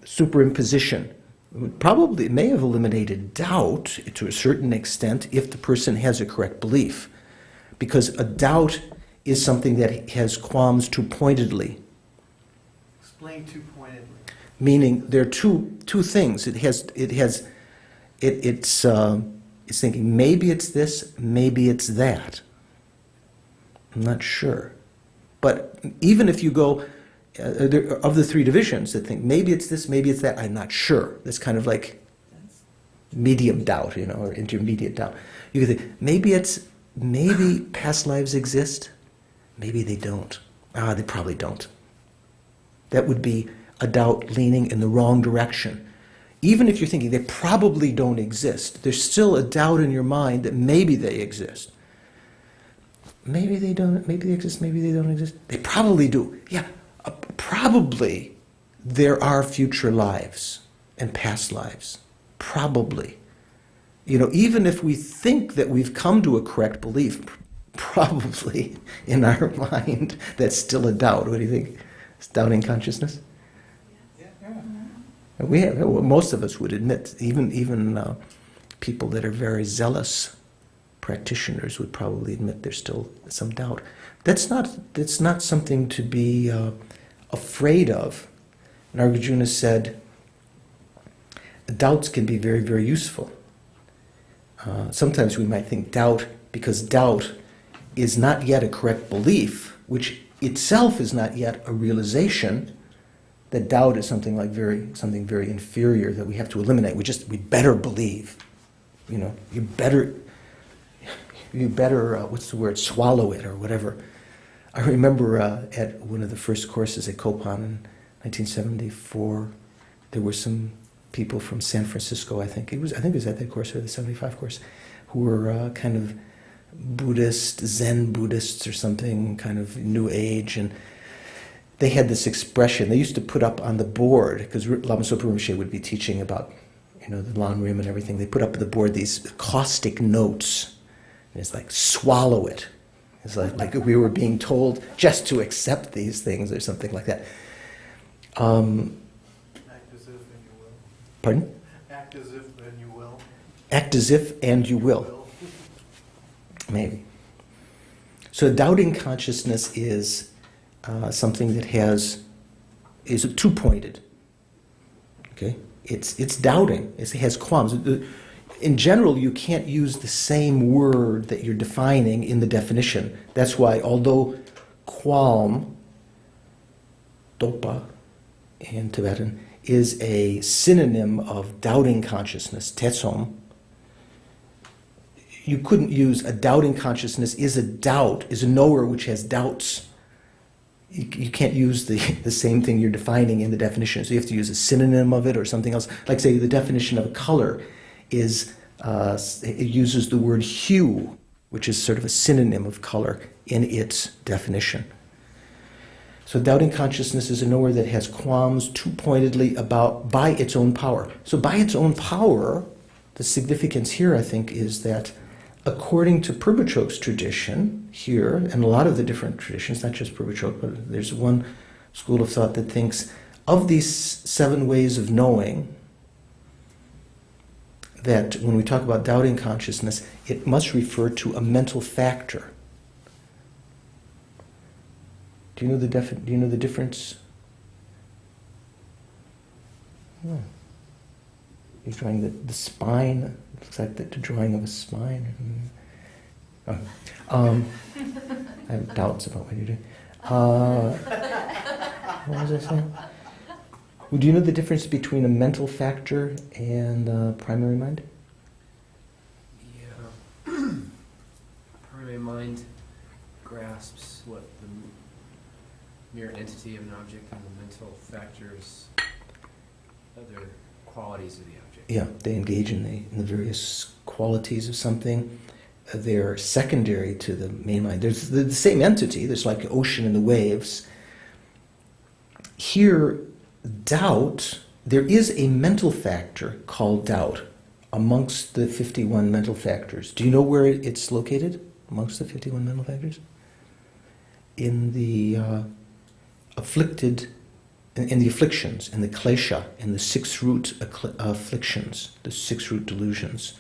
superimposition. It may have eliminated doubt to a certain extent if the person has a correct belief. Because a doubt is something that has qualms too pointedly. Explain too pointedly. Meaning there are two things. It's thinking maybe it's this, maybe it's that. I'm not sure. But even if you go, of the three divisions that think maybe it's this, maybe it's that, I'm not sure. That's kind of like medium doubt, you know, or intermediate doubt. You can think maybe past lives exist, maybe they don't. They probably don't. That would be a doubt leaning in the wrong direction. Even if you're thinking they probably don't exist, there's still a doubt in your mind that maybe they exist. Maybe they don't, maybe they exist, maybe they don't exist. They probably do. Yeah, probably there are future lives and past lives. Probably. You know, even if we think that we've come to a correct belief, probably in our mind that's still a doubt. What do you think? It's doubting consciousness? Most of us would admit, even people that are very zealous practitioners would probably admit there's still some doubt. That's not something to be afraid of. Nagarjuna said, doubts can be very, very useful. Sometimes we might think doubt, because doubt is not yet a correct belief, which itself is not yet a realization, that doubt is something very inferior that we have to eliminate. We better believe. You know, you better what's the word, swallow it or whatever. I remember at one of the first courses at Copan in 1974, there were some people from San Francisco, I think it was at that course, or the 75 course, who were kind of Buddhist, Zen Buddhists or something, kind of New Age, and they had this expression. They used to put up on the board, because Lama Zopa Rinpoche would be teaching about, you know, the Lan Rim and everything. They put up on the board these caustic notes. And it's like, swallow it. It's like we were being told just to accept these things or something like that. Act as if and you will. Pardon? Act as if and you will. Act as if and you will. Maybe. So doubting consciousness is something that is two-pointed. Okay? It's doubting. It has qualms. In general, you can't use the same word that you're defining in the definition. That's why, although qualm, dopa in Tibetan, is a synonym of doubting consciousness, tetsom, you couldn't use a doubting consciousness is a knower which has doubts. You can't use the same thing you're defining in the definition. So you have to use a synonym of it or something else. Like, say, the definition of a color is, it uses the word hue, which is sort of a synonym of color in its definition. So doubting consciousness is a knower that has qualms too pointedly by its own power. So by its own power, the significance here, I think, is that according to Purba tradition here, and a lot of the different traditions, not just Purba, but there's one school of thought that thinks of these 7 ways of knowing, that when we talk about doubting consciousness, it must refer to a mental factor. Do you know the difference? Oh. You're drawing the spine. It looks like the drawing of a spine. Oh. I have doubts about what you're doing. What was I saying? Well, do you know the difference between a mental factor and primary mind? Yeah. Primary mind grasps what the mere entity of an object, and the mental factors other qualities of the object. Yeah, they engage in the various qualities of something. They're secondary to the main mind. There's the same entity. There's like the ocean and the waves. Here, doubt, there is a mental factor called doubt amongst the 51 mental factors. Do you know where it's located amongst the 51 mental factors? In the afflicted, in the afflictions, in the klesha, in the 6 root afflictions, the 6 root delusions.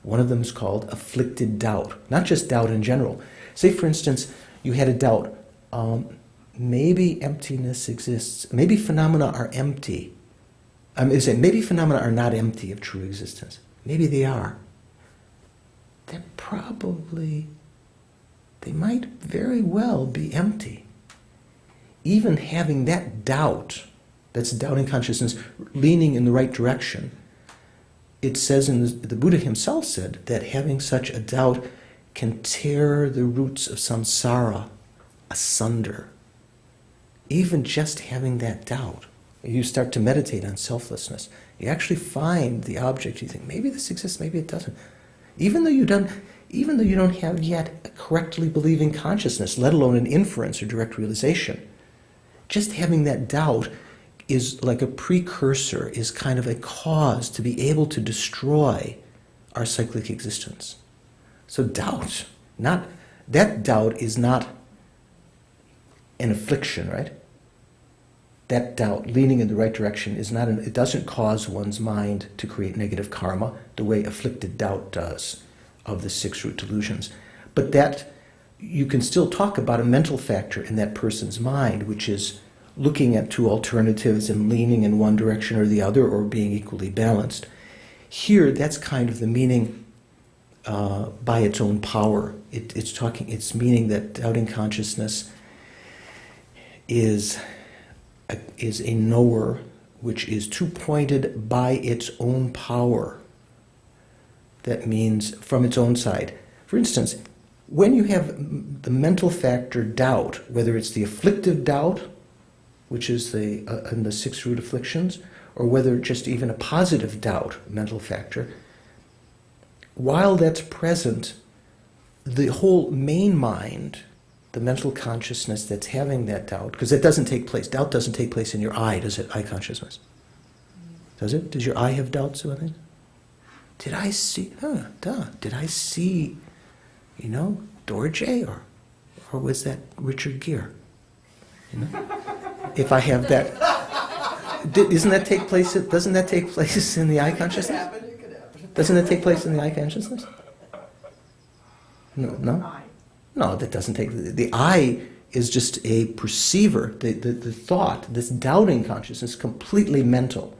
One of them is called afflicted doubt, not just doubt in general. Say, for instance, you had a doubt, maybe emptiness exists, maybe phenomena are empty. Maybe phenomena are not empty of true existence. Maybe they are. They might very well be empty. Even having that doubt, that's doubting consciousness, leaning in the right direction, it says, the Buddha himself said, that having such a doubt can tear the roots of samsara asunder. Even just having that doubt, you start to meditate on selflessness. You actually find the object. You think, maybe this exists, maybe it doesn't. Even though you don't have yet a correctly believing consciousness, let alone an inference or direct realization, just having that doubt is like a precursor, is kind of a cause to be able to destroy our cyclic existence. So doubt, that doubt is not an affliction, right? That doubt, leaning in the right direction, it doesn't cause one's mind to create negative karma the way afflicted doubt does of the 6 root delusions. But that, you can still talk about a mental factor in that person's mind, which is looking at 2 alternatives and leaning in one direction or the other, or being equally balanced. Here, that's kind of the meaning by its own power. It's meaning that doubting consciousness is a knower which is 2-pointed by its own power. That means from its own side. For instance, when you have the mental factor doubt, whether it's the afflictive doubt, which is in the 6 root afflictions, or whether just even a positive doubt, mental factor, while that's present, the whole main mind, the mental consciousness that's having that doubt, because it doesn't take place. Doubt doesn't take place in your eye, does it? Eye consciousness. Does it? Does your eye have doubts about things? Did I see, did I see, Dorje, or was that Richard Gere? If I have that, doesn't that take place in the eye consciousness? Doesn't that take place in the eye consciousness? No? No, that doesn't take, the eye is just a perceiver, the thought, this doubting consciousness, completely mental,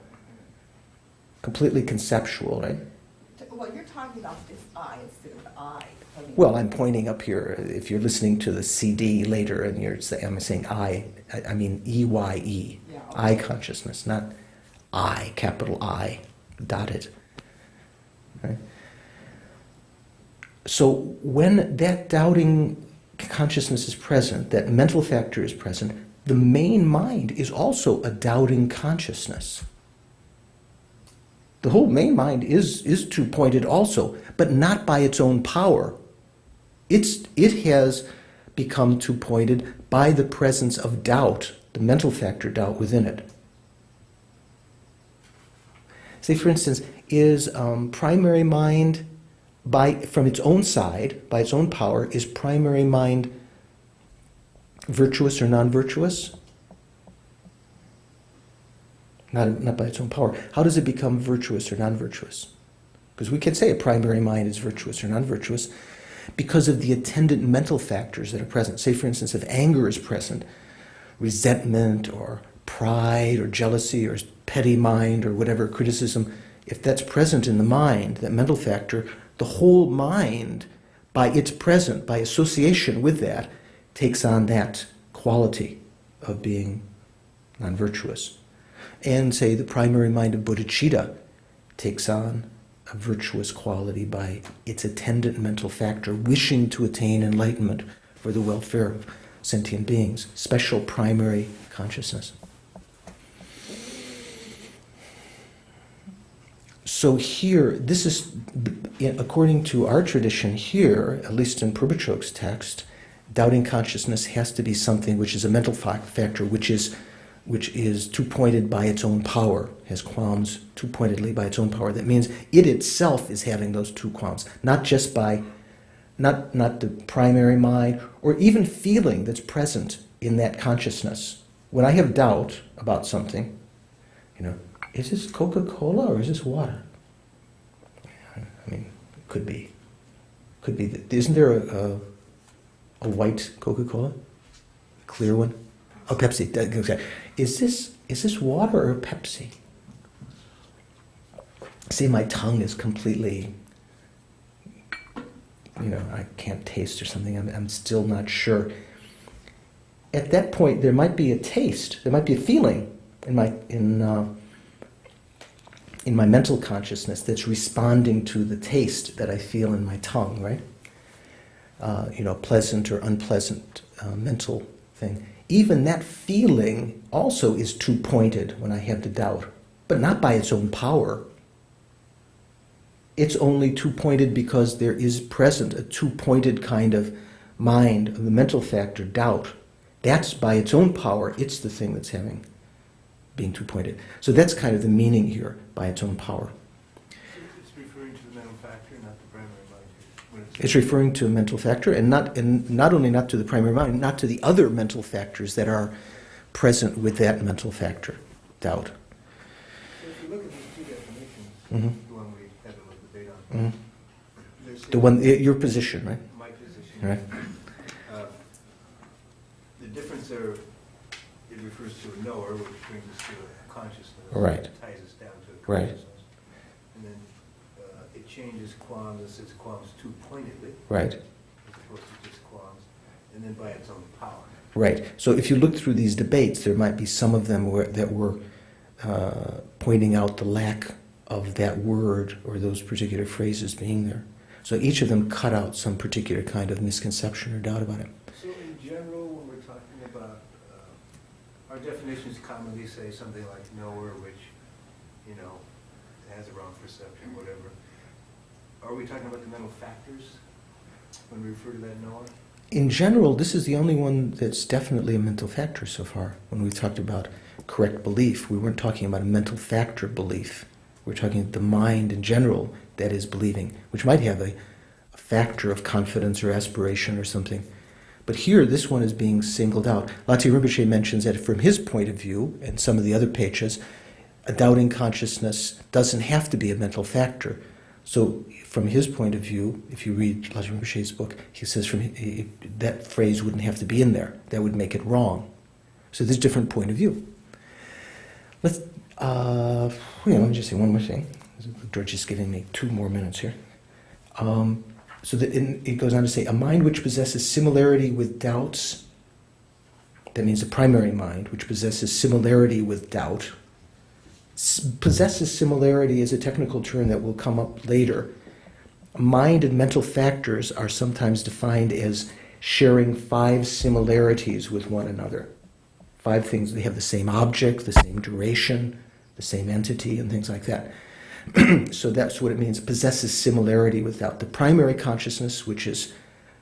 completely conceptual, right? Well, you're talking about this eye instead of the eye. Well, I'm pointing up here. If you're listening to the CD later and I'm saying I mean EYE, Yeah, okay. eye consciousness, not I, capital I, dotted. Right? So when that doubting consciousness is present, that mental factor is present, the main mind is also a doubting consciousness. The whole main mind is 2-pointed also, but not by its own power. It has become 2-pointed by the presence of doubt, the mental factor doubt within it. Say, for instance, is primary mind, from its own side, by its own power, is primary mind virtuous or non-virtuous? Not by its own power. How does it become virtuous or non-virtuous? Because we can say a primary mind is virtuous or non-virtuous because of the attendant mental factors that are present. Say, for instance, if anger is present, resentment or pride or jealousy or petty mind or whatever, criticism, if that's present in the mind, that mental factor, the whole mind, by its present, by association with that, takes on that quality of being non-virtuous. And say the primary mind of bodhicitta takes on a virtuous quality by its attendant mental factor, wishing to attain enlightenment for the welfare of sentient beings, special primary consciousness. So here, this is, according to our tradition here, at least in Purbachok's text, doubting consciousness has to be something which is a mental factor, which is two-pointed by its own power, has qualms two-pointedly by its own power. That means it itself is having those two qualms, not just by, not the primary mind, or even feeling that's present in that consciousness. When I have doubt about something, is this Coca-Cola or is this water? I mean, it could be. Isn't there a white Coca-Cola? Clear one? Oh, Pepsi. Okay. Is this water or Pepsi? See, my tongue is completely, I can't taste or something. I'm still not sure. At that point, there might be a taste. There might be a feeling in my mental consciousness that's responding to the taste that I feel in my tongue, right? Pleasant or unpleasant mental thing. Even that feeling also is two-pointed when I have the doubt, but not by its own power. It's only two-pointed because there is present a two-pointed kind of mind, of the mental factor, doubt. That's by its own power, it's the thing that's being two-pointed. So that's kind of the meaning here, by its own power. It's referring to the mental factor, not the primary mind. It's referring to a mental factor, and not only not to the primary mind, not to the other mental factors that are present with that mental factor, doubt. So if you look at these two definitions, Mm-hmm. the one we had a little debate on, The one, your position, right? my position, Right. The difference there, it refers to a knower, which brings us to a consciousness. Right. Ties us down to a Right. consciousness. And then it changes qualms, it says qualms two-pointedly, Right. as opposed to just qualms, and then by its own power. Right. So if you look through these debates, there might be some of them that were pointing out the lack of that word or those particular phrases being there. So each of them cut out some particular kind of misconception or doubt about it. So in general, when we're talking about, our definitions commonly say something like knower, which, has a wrong perception, whatever. Are we talking about the mental factors when we refer to that knower? In general, this is the only one that's definitely a mental factor so far. When we talked about correct belief, we weren't talking about a mental factor belief. We're talking about the mind in general that is believing, which might have a factor of confidence or aspiration or something. But here, this one is being singled out. Lhasa Rinpoche mentions that from his point of view, and some of the other pages, a doubting consciousness doesn't have to be a mental factor. So from his point of view, if you read Lhasa Rinpoche's book, he says that phrase wouldn't have to be in there. That would make it wrong. So there's a different point of view. Let me just say one more thing. George is giving me 2 more minutes here. So that it goes on to say, a mind which possesses similarity with doubts, that means a primary mind, which possesses similarity with doubt. Possesses similarity is a technical term that will come up later. Mind and mental factors are sometimes defined as sharing 5 similarities with one another. 5 things, they have the same object, the same duration, the same entity, and things like that. So that's what it means, possesses similarity with doubt. The primary consciousness, which is,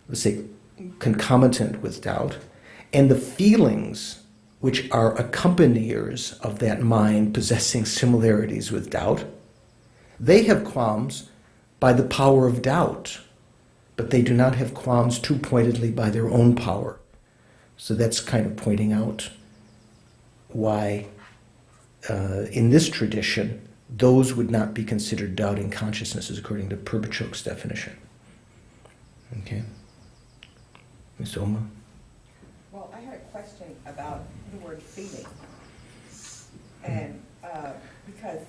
let's say, concomitant with doubt, and the feelings which are accompaniers of that mind possessing similarities with doubt, they have qualms by the power of doubt, but they do not have qualms two-pointedly by their own power. So that's kind of pointing out why in this tradition, those would not be considered doubting consciousnesses according to Purbachok's definition. Okay? Ms. Oma? Well, I had a question about the word feeling. And because,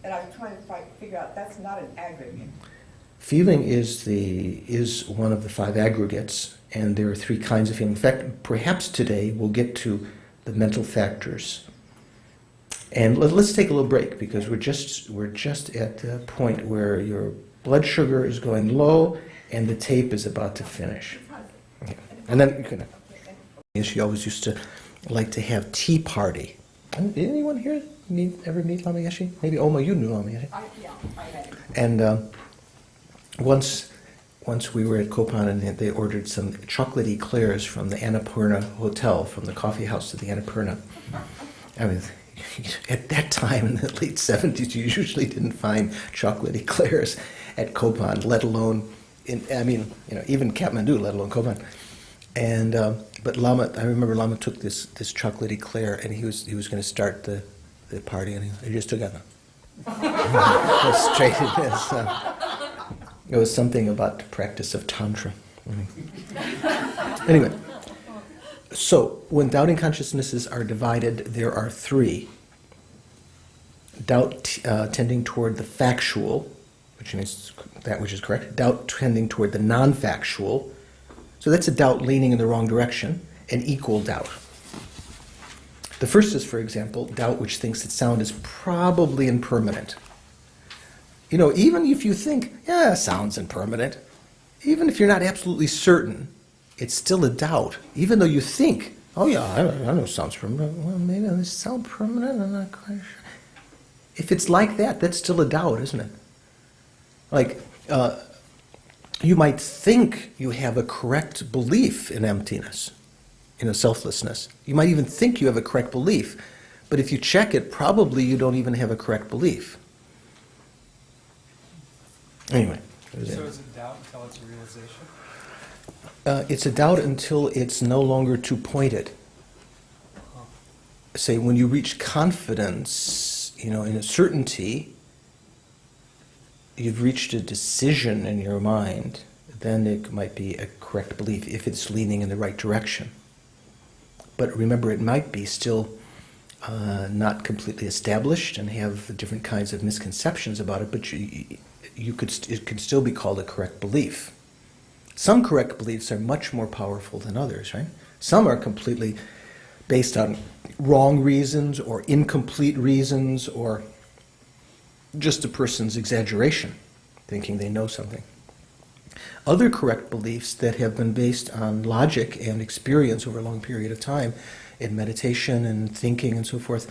and I was trying to figure out, that's not an aggregate. Feeling is one of the 5 aggregates, and there are 3 kinds of feeling. In fact, perhaps today we'll get to the mental factors. And let's take a little break, because we're just at the point where your blood sugar is going low and the tape is about to finish. Okay. And then you can. She always used to like to have tea party. Did anyone here ever meet Lama Yeshe? Maybe Oma, you knew Lama Yeshe. Yeah, I had. And once we were at Kopan, and they ordered some chocolate eclairs from the Annapurna Hotel, from the coffee house to the Annapurna. I mean, at that time in the late 70s, you usually didn't find chocolate eclairs at Kopan, let alone even Kathmandu, let alone Kopan. And but Lama, I remember Lama took this chocolate eclair, and he was going to start the party, and he just took it. Straight in his. It was something about the practice of Tantra. Anyway, so when doubting consciousnesses are divided, there are 3. Doubt tending toward the factual, which means that which is correct. Doubt tending toward the non-factual. So that's a doubt leaning in the wrong direction, and equal doubt. The first is, for example, doubt which thinks that sound is probably impermanent. Even if you think, yeah, sound's impermanent, even if you're not absolutely certain, it's still a doubt. Even though you think, oh yeah, I know sound's permanent. Well, maybe this sound permanent, I'm not quite sure. If it's like that, that's still a doubt, isn't it? Like, you might think you have a correct belief in emptiness, selflessness. You might even think you have a correct belief, but if you check it, probably you don't even have a correct belief. Anyway. So is it doubt until it's a realization? It's a doubt until it's no longer two-pointed. Say, when you reach confidence, in a certainty, you've reached a decision in your mind, then it might be a correct belief if it's leaning in the right direction. But remember, it might be still not completely established and have different kinds of misconceptions about it, but it could still be called a correct belief. Some correct beliefs are much more powerful than others, right? Some are completely based on wrong reasons or incomplete reasons or just a person's exaggeration, thinking they know something. Other correct beliefs that have been based on logic and experience over a long period of time in meditation and thinking and so forth,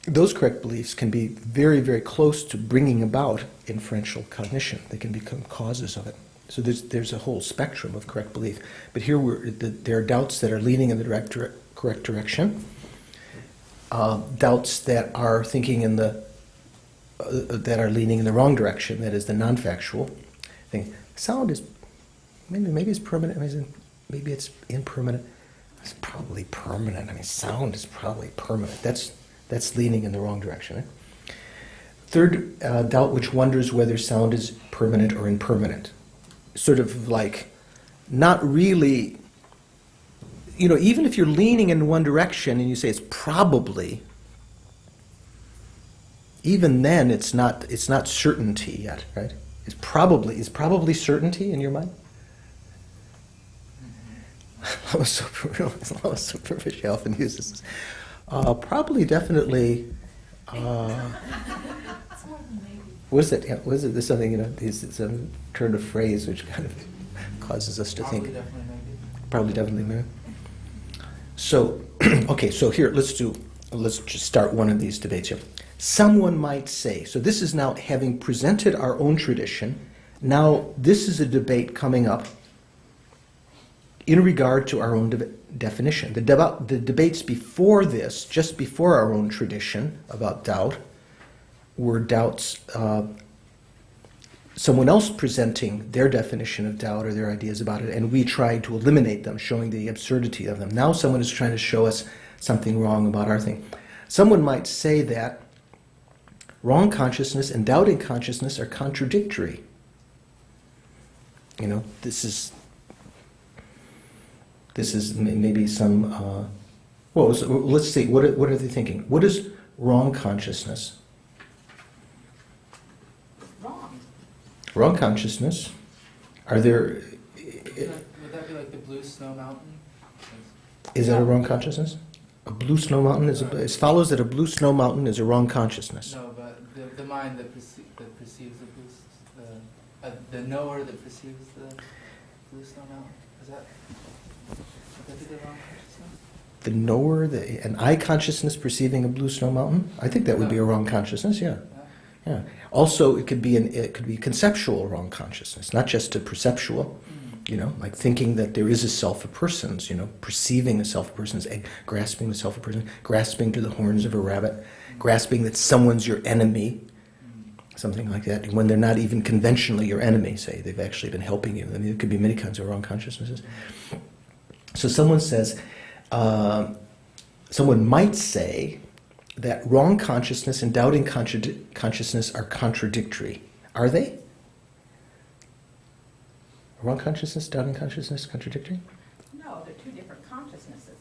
those correct beliefs can be very, very close to bringing about inferential cognition. They can become causes of it. So there's a whole spectrum of correct belief. But here there are doubts that are leaning in the correct direction, doubts that are thinking in that are leaning in the wrong direction. That is the non-factual thing. Sound is maybe it's permanent. Maybe it's impermanent. It's probably permanent. Sound is probably permanent. That's leaning in the wrong direction. Eh? Third, doubt which wonders whether sound is permanent or impermanent. Sort of like, not really, even if you're leaning in one direction and you say it's probably, even then it's not certainty yet, right? Is probably certainty in your mind? Lama Superficial, I often use this. Probably, definitely. What is it? Yeah, what is it? There's something, it's a turn of phrase which kind of causes us to think. Probably, definitely, maybe. So, okay, so here, let's just start one of these debates here. Someone might say, so this is now having presented our own tradition, now this is a debate coming up in regard to our own definition. The debates before this, just before our own tradition about doubt, were doubts, someone else presenting their definition of doubt or their ideas about it, and we tried to eliminate them, showing the absurdity of them. Now someone is trying to show us something wrong about our thing. Someone might say that wrong consciousness and doubting consciousness are contradictory. This is maybe some Well, let's see. What are they thinking? What is wrong consciousness? Wrong. Wrong consciousness. Are there? Would that be like the blue snow mountain? Is that a wrong consciousness? A blue snow mountain it follows that a blue snow mountain is a wrong consciousness. No, but the mind that perceives the knower that perceives the blue snow mountain. Would that be the wrong consciousness? The knower, an I consciousness perceiving a blue snow mountain. I think that would be a wrong consciousness. Yeah. Yeah. Also, it could be conceptual wrong consciousness, not just a perceptual. Like thinking that there is a self of persons. Perceiving a self of persons, grasping the self of person, grasping to the horns of a rabbit, grasping that someone's your enemy, something like that. When they're not even conventionally your enemy, say they've actually been helping you. I mean, there could be many kinds of wrong consciousnesses. So someone says, someone might say that wrong consciousness and doubting consciousness are contradictory. Are they? Wrong consciousness, doubting consciousness, contradictory? No, they're two different consciousnesses.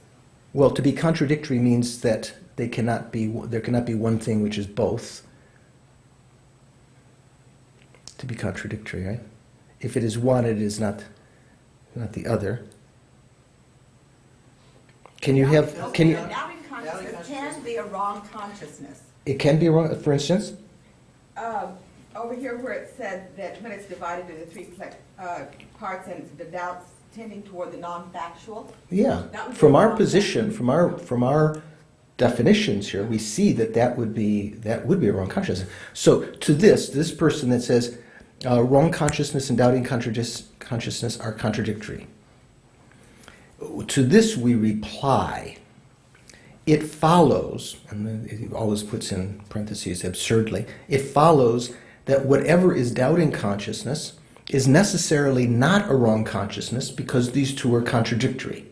Well, to be contradictory means that there cannot be one thing which is both. To be contradictory, right? If it is one, it is not the other. Doubting consciousness can be a wrong consciousness. It can be wrong, for instance? Over here where it said that when it's divided into three parts and the doubts tending toward the non-factual. Yeah. That would be From our wrong. position, from our definitions here, we see that would be a wrong consciousness. So to this person that says wrong consciousness and doubting consciousness are contradictory. To this we reply, it follows, and then it always puts in parentheses absurdly, it follows that whatever is doubting consciousness is necessarily not a wrong consciousness because these two are contradictory.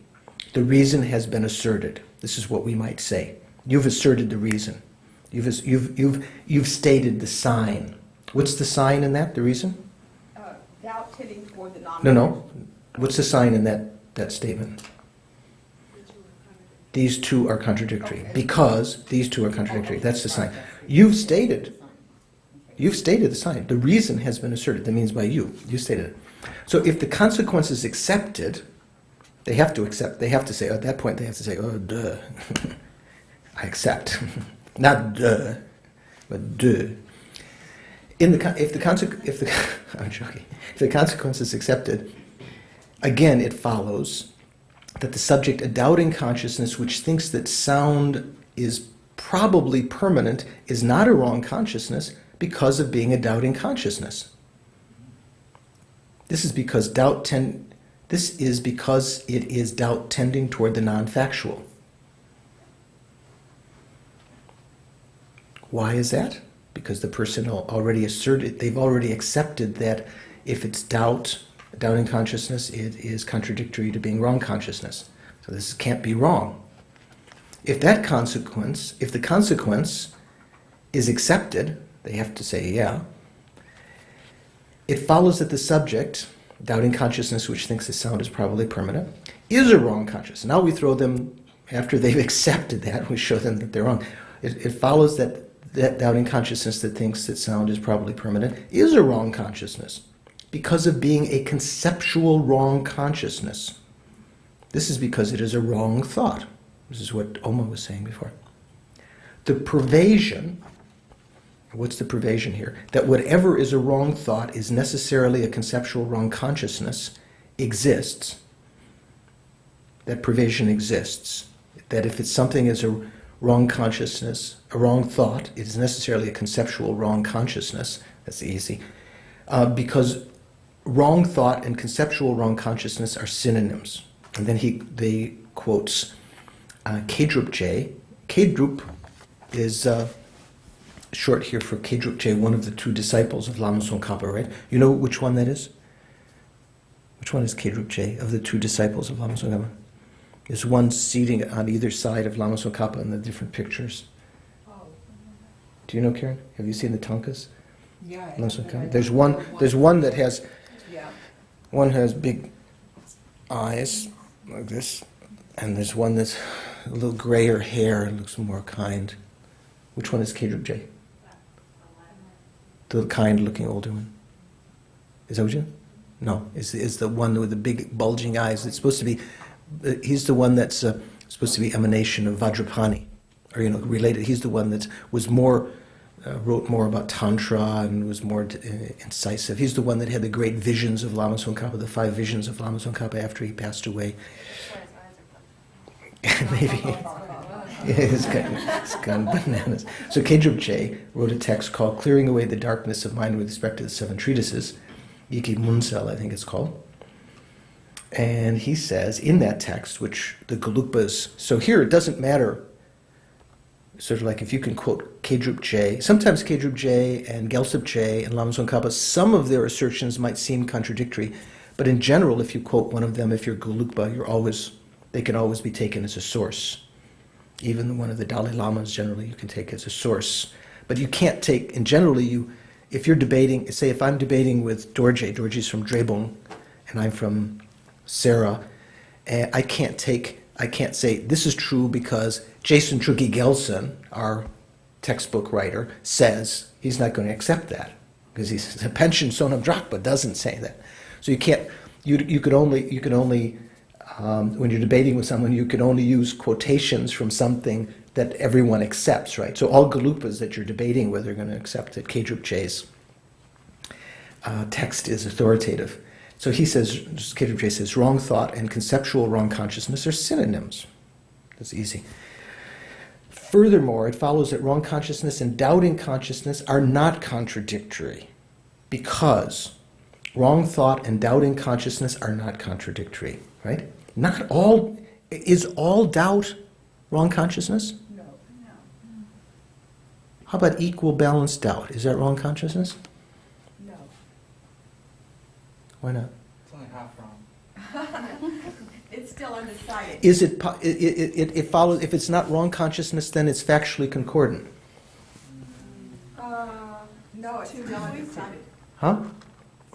The reason has been asserted. This is what we might say. You've asserted the reason. You've stated the sign. What's the sign in that, the reason? Doubt tending toward the non-factual. No. What's the sign in that statement? These two are contradictory. Okay. Because these two are contradictory. Okay. That's the sign. Okay. You've stated the sign. The reason has been asserted. That means by you. You stated it. So if the consequence is accepted, they have to say, at that point they have to say, oh, duh. I accept. Not duh, but duh. I'm joking. If the consequence is accepted, again it follows that the subject, a doubting consciousness which thinks that sound is probably permanent, is not a wrong consciousness because of being a doubting consciousness. This is because it is doubt tending toward the non-factual. Why is that? Because the person already asserted, they've already accepted that if it's doubting consciousness, it is contradictory to being wrong consciousness. So this can't be wrong. If the consequence is accepted, they have to say, yeah, it follows that the subject, doubting consciousness which thinks the sound is probably permanent, is a wrong consciousness. Now we throw them, after they've accepted that, we show them that they're wrong. It follows that doubting consciousness that thinks that sound is probably permanent is a wrong consciousness because of being a conceptual wrong consciousness. This is because it is a wrong thought. This is what Oma was saying before. The pervasion, what's the pervasion here? That whatever is a wrong thought is necessarily a conceptual wrong consciousness exists. That pervasion exists. That if it's something is a wrong consciousness, a wrong thought, it is necessarily a conceptual wrong consciousness. That's easy. Because wrong thought and conceptual wrong consciousness are synonyms. And then they quotes Kedrupje. Kedrup is short here for Kedrupje, one of the two disciples of Lama Tsongkhapa, right? You know which one that is? Which one is Kedrupje of the two disciples of Lama Tsongkhapa? There's one seating on either side of Lama Tsongkhapa in the different pictures. Oh. Do you know, Karen? Have you seen the Tankas? Yeah. Lama Tsongkhapa? There's one that has, Yeah. one has big eyes like this, and there's one that a little grayer hair and looks more kind. Which one is Kedrup J? The kind-looking older one. Is that what you? No, is the one with the big bulging eyes. It's supposed to be. He's the one that's supposed to be emanation of Vajrapani, or related. He's the one that was more. Wrote more about Tantra and was more incisive. He's the one that had the great visions of Lama Tsongkhapa, the 5 visions of Lama Tsongkhapa after he passed away. Maybe. Yeah, it's gone bananas. So Kedrup J wrote a text called Clearing Away the Darkness of Mind with respect to the 7 treatises, Yiki Munsel, I think it's called. And he says in that text, which the Gelugpas, so here it doesn't matter, sort of like if you can quote Kedrup J, sometimes Kedrup J and Gyaltsab J and Lama Tsongkhapa, some of their assertions might seem contradictory, but in general, if you quote one of them, if you're Gelugpa, they can always be taken as a source. Even one of the Dalai Lamas, generally, you can take as a source. But you can't take, and generally, if you're debating, say if I'm debating with Dorje's from Drebung, and I'm from Sarah, I can't say, this is true because Jason Truggy Gelson, our textbook writer, says he's not going to accept that because he says Pension Sonam Drakpa doesn't say that. So you can't. You could only when you're debating with someone, you could only use quotations from something that everyone accepts, right? So all Gelugpas that you're debating with are going to accept that Kedrup J's text is authoritative. So he says, Kedrup J says, wrong thought and conceptual wrong consciousness are synonyms. That's easy. Furthermore, it follows that wrong consciousness and doubting consciousness are not contradictory because wrong thought and doubting consciousness are not contradictory, right? Not all, is all doubt wrong consciousness? No. How about equal balanced doubt? Is that wrong consciousness? No. Why not? It's only half wrong. It's still undecided. Is it follows, if it's not wrong consciousness, then it's factually concordant. No, it's still undecided. Huh?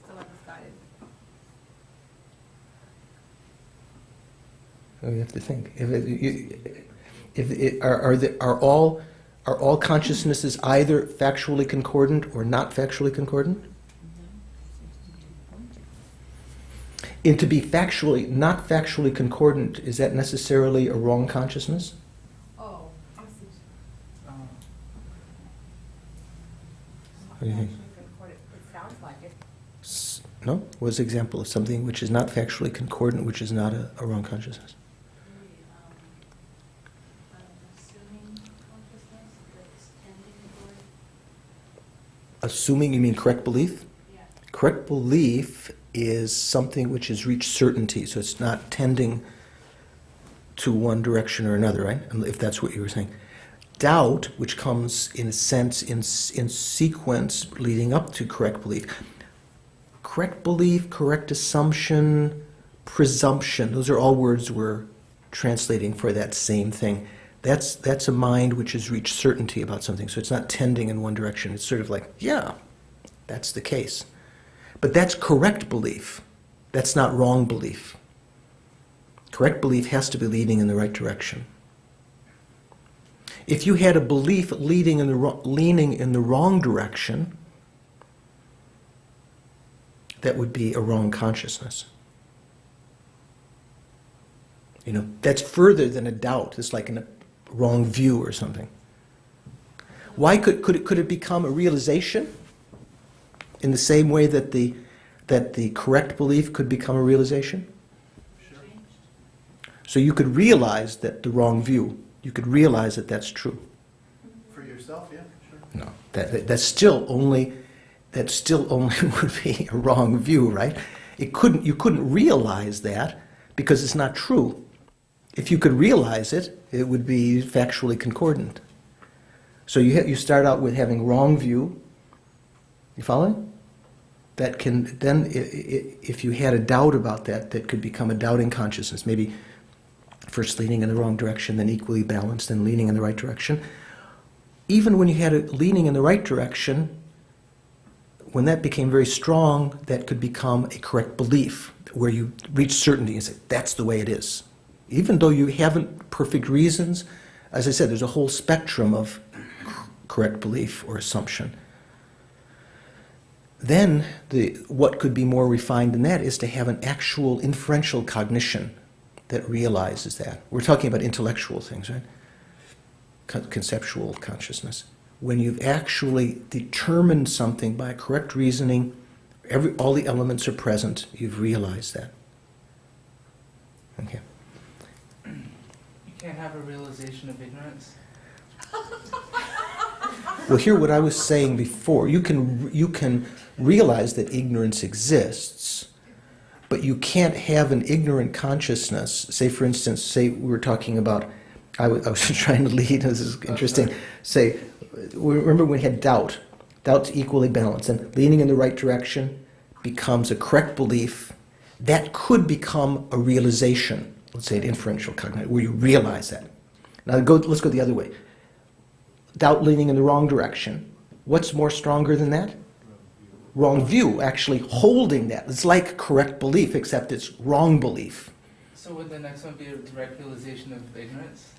Still undecided. Oh, you have to think. Are all consciousnesses either factually concordant or not factually concordant? And to be not factually concordant, is that necessarily a wrong consciousness? Oh, I see. What do you think? It sounds like it. No? What's the example of something which is not factually concordant, which is not a wrong consciousness? Assuming, you mean correct belief? Yeah. Correct belief is something which has reached certainty, so it's not tending to one direction or another, right? If that's what you were saying. Doubt, which comes in a sense in sequence leading up to correct belief. Correct belief, correct assumption, presumption, those are all words we're translating for that same thing. That's a mind which has reached certainty about something, so it's not tending in one direction. It's sort of like, yeah, that's the case. But that's correct belief. That's not wrong belief. Correct belief has to be leading in the right direction. If you had a belief leaning in the wrong direction, that would be a wrong consciousness. That's further than a doubt. It's like a wrong view or something. Why could it become a realization? In the same way that the correct belief could become a realization? Sure. So you could realize that the wrong view, you could realize that that's true. For yourself, yeah, sure. No, that still only would be a wrong view, right? You couldn't realize that because it's not true. If you could realize it, it would be factually concordant. So you start out with having wrong view. You following? That can then, if you had a doubt about that could become a doubting consciousness. Maybe first leaning in the wrong direction, then equally balanced, then leaning in the right direction. Even when you had it leaning in the right direction, when that became very strong, that could become a correct belief, where you reach certainty and say, that's the way it is. Even though you haven't perfect reasons, as I said, there's a whole spectrum of correct belief or assumption. Then what could be more refined than that is to have an actual inferential cognition that realizes that. We're talking about intellectual things, right? Conceptual consciousness. When you've actually determined something by correct reasoning, all the elements are present, you've realized that. Okay. You can't have a realization of ignorance. Well, here what I was saying before, you can realize that ignorance exists, but you can't have an ignorant consciousness. Say, for instance, say we were talking about, I was trying to lead, this is interesting, say, remember we had doubt. Doubt's equally balanced, and leaning in the right direction becomes a correct belief. That could become a realization, let's say an inferential cognition, where you realize that. Now let's go the other way. Doubt leaning in the wrong direction. What's more stronger than that? Wrong view, actually holding that. It's like correct belief, except it's wrong belief. So would the next one be a direct realization of ignorance?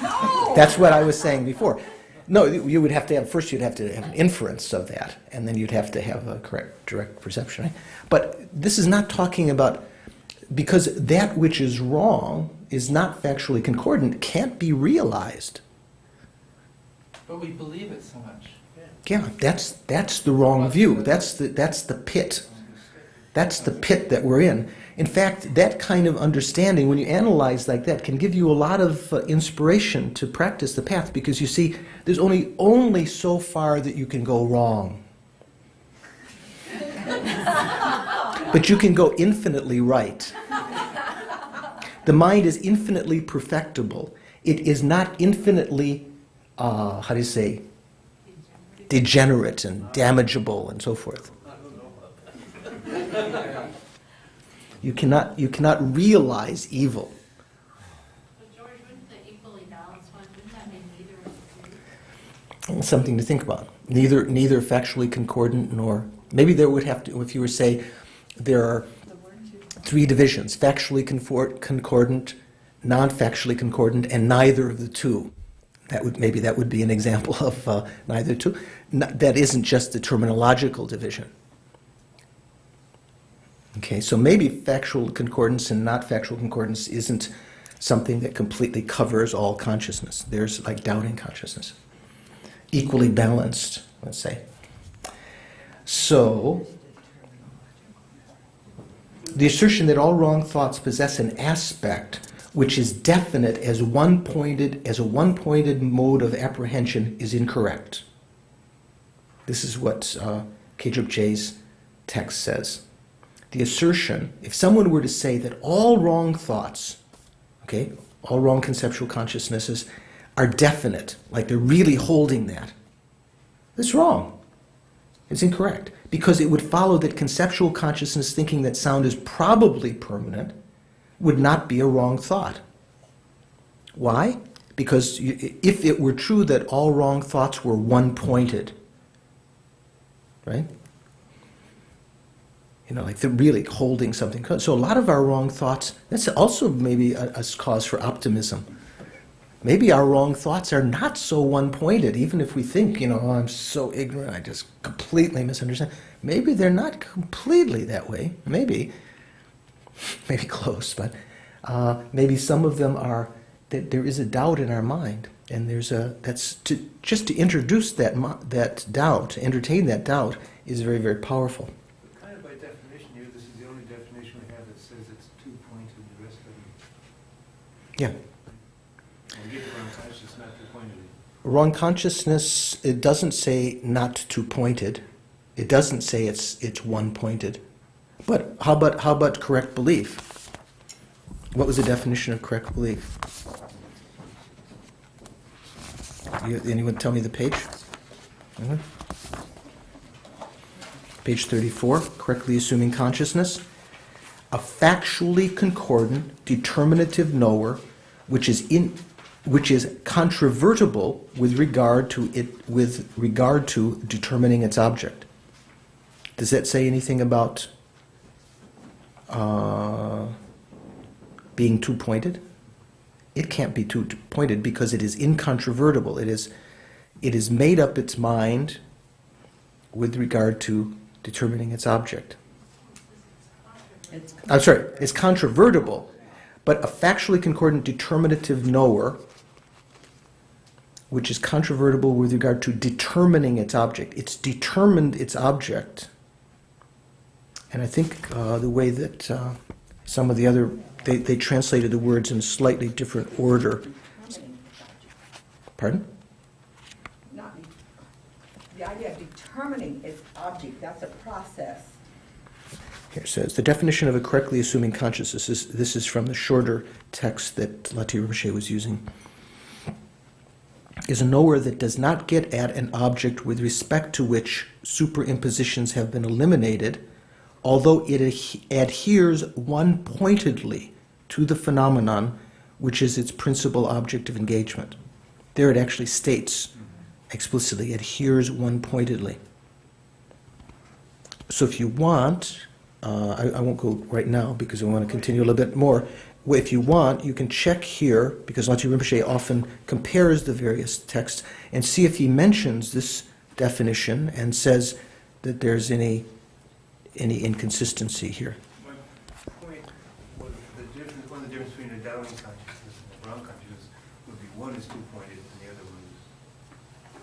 No! That's what I was saying before. No, you would have to have, first you'd have to have an inference of that, and then you'd have to have a correct direct perception. Right? But this is not talking about, because that which is wrong is not factually concordant, can't be realized. But we believe it so much. Yeah, that's the wrong view. That's the pit. That's the pit that we're in. In fact, that kind of understanding, when you analyze like that, can give you a lot of inspiration to practice the path, because you see, there's only so far that you can go wrong. But you can go infinitely right. The mind is infinitely perfectible. It is not infinitely, degenerate and damageable and so forth. You cannot realize evil. But George, wouldn't the equally balanced one, wouldn't that mean neither was true? Something to think about. Neither factually concordant nor, maybe there would have to, if you were to say there are three divisions: factually concordant, non-factually concordant, and neither of the two. That would be an example of neither two. That isn't just the terminological division. Okay, so maybe factual concordance and not factual concordance isn't something that completely covers all consciousness. There's like doubting consciousness. Equally balanced, let's say. So, the assertion that all wrong thoughts possess an aspect which is definite as a one-pointed mode of apprehension is incorrect. This is what K.J. J's text says. The assertion, if someone were to say that all wrong thoughts, okay, all wrong conceptual consciousnesses are definite, like they're really holding that, that's wrong. It's incorrect. Because it would follow that conceptual consciousness thinking that sound is probably permanent would not be a wrong thought. Why? Because if it were true that all wrong thoughts were one-pointed, right? Like they're really holding something. So a lot of our wrong thoughts, that's also maybe a cause for optimism. Maybe our wrong thoughts are not so one-pointed, even if we think, oh, I'm so ignorant, I just completely misunderstand. Maybe they're not completely that way. Maybe close, but maybe some of them are, that there is a doubt in our mind, and just to introduce that doubt, entertain that doubt, is very, very powerful. Kind of by definition here, this is the only definition we have that says it's two-pointed, the rest of them. Yeah. And give wrong consciousness, not two-pointed. Wrong consciousness, it doesn't say not two-pointed. It doesn't say it's one-pointed. But how about correct belief? What was the definition of correct belief? Anyone tell me the page? Mm-hmm. Page 34, correctly assuming consciousness. A factually concordant, determinative knower, which is controvertible with regard to determining its object. Does that say anything about being two-pointed? It can't be two-pointed because it is incontrovertible. It is made up its mind with regard to determining its object. I'm sorry, it's controvertible, but a factually concordant determinative knower, which is controvertible with regard to determining its object. It's determined its object. And I think the way that some of the other, they translated the words in a slightly different order. Pardon? Not, the idea of determining its object, that's a process. Here it says, the definition of a correctly assuming consciousness, this is from the shorter text that Lati Rinpoche was using, is a knower that does not get at an object with respect to which superimpositions have been eliminated, although it adheres one-pointedly to the phenomenon which is its principal object of engagement. There it actually states explicitly, adheres one-pointedly. So if you want, I won't go right now because I want to continue a little bit more. If you want, you can check here, because Lati Rinpoche often compares the various texts, and see if he mentions this definition and says that there's any inconsistency here. My point was one of the difference between a doubting consciousness and a wrong consciousness would be one is two-pointed and the other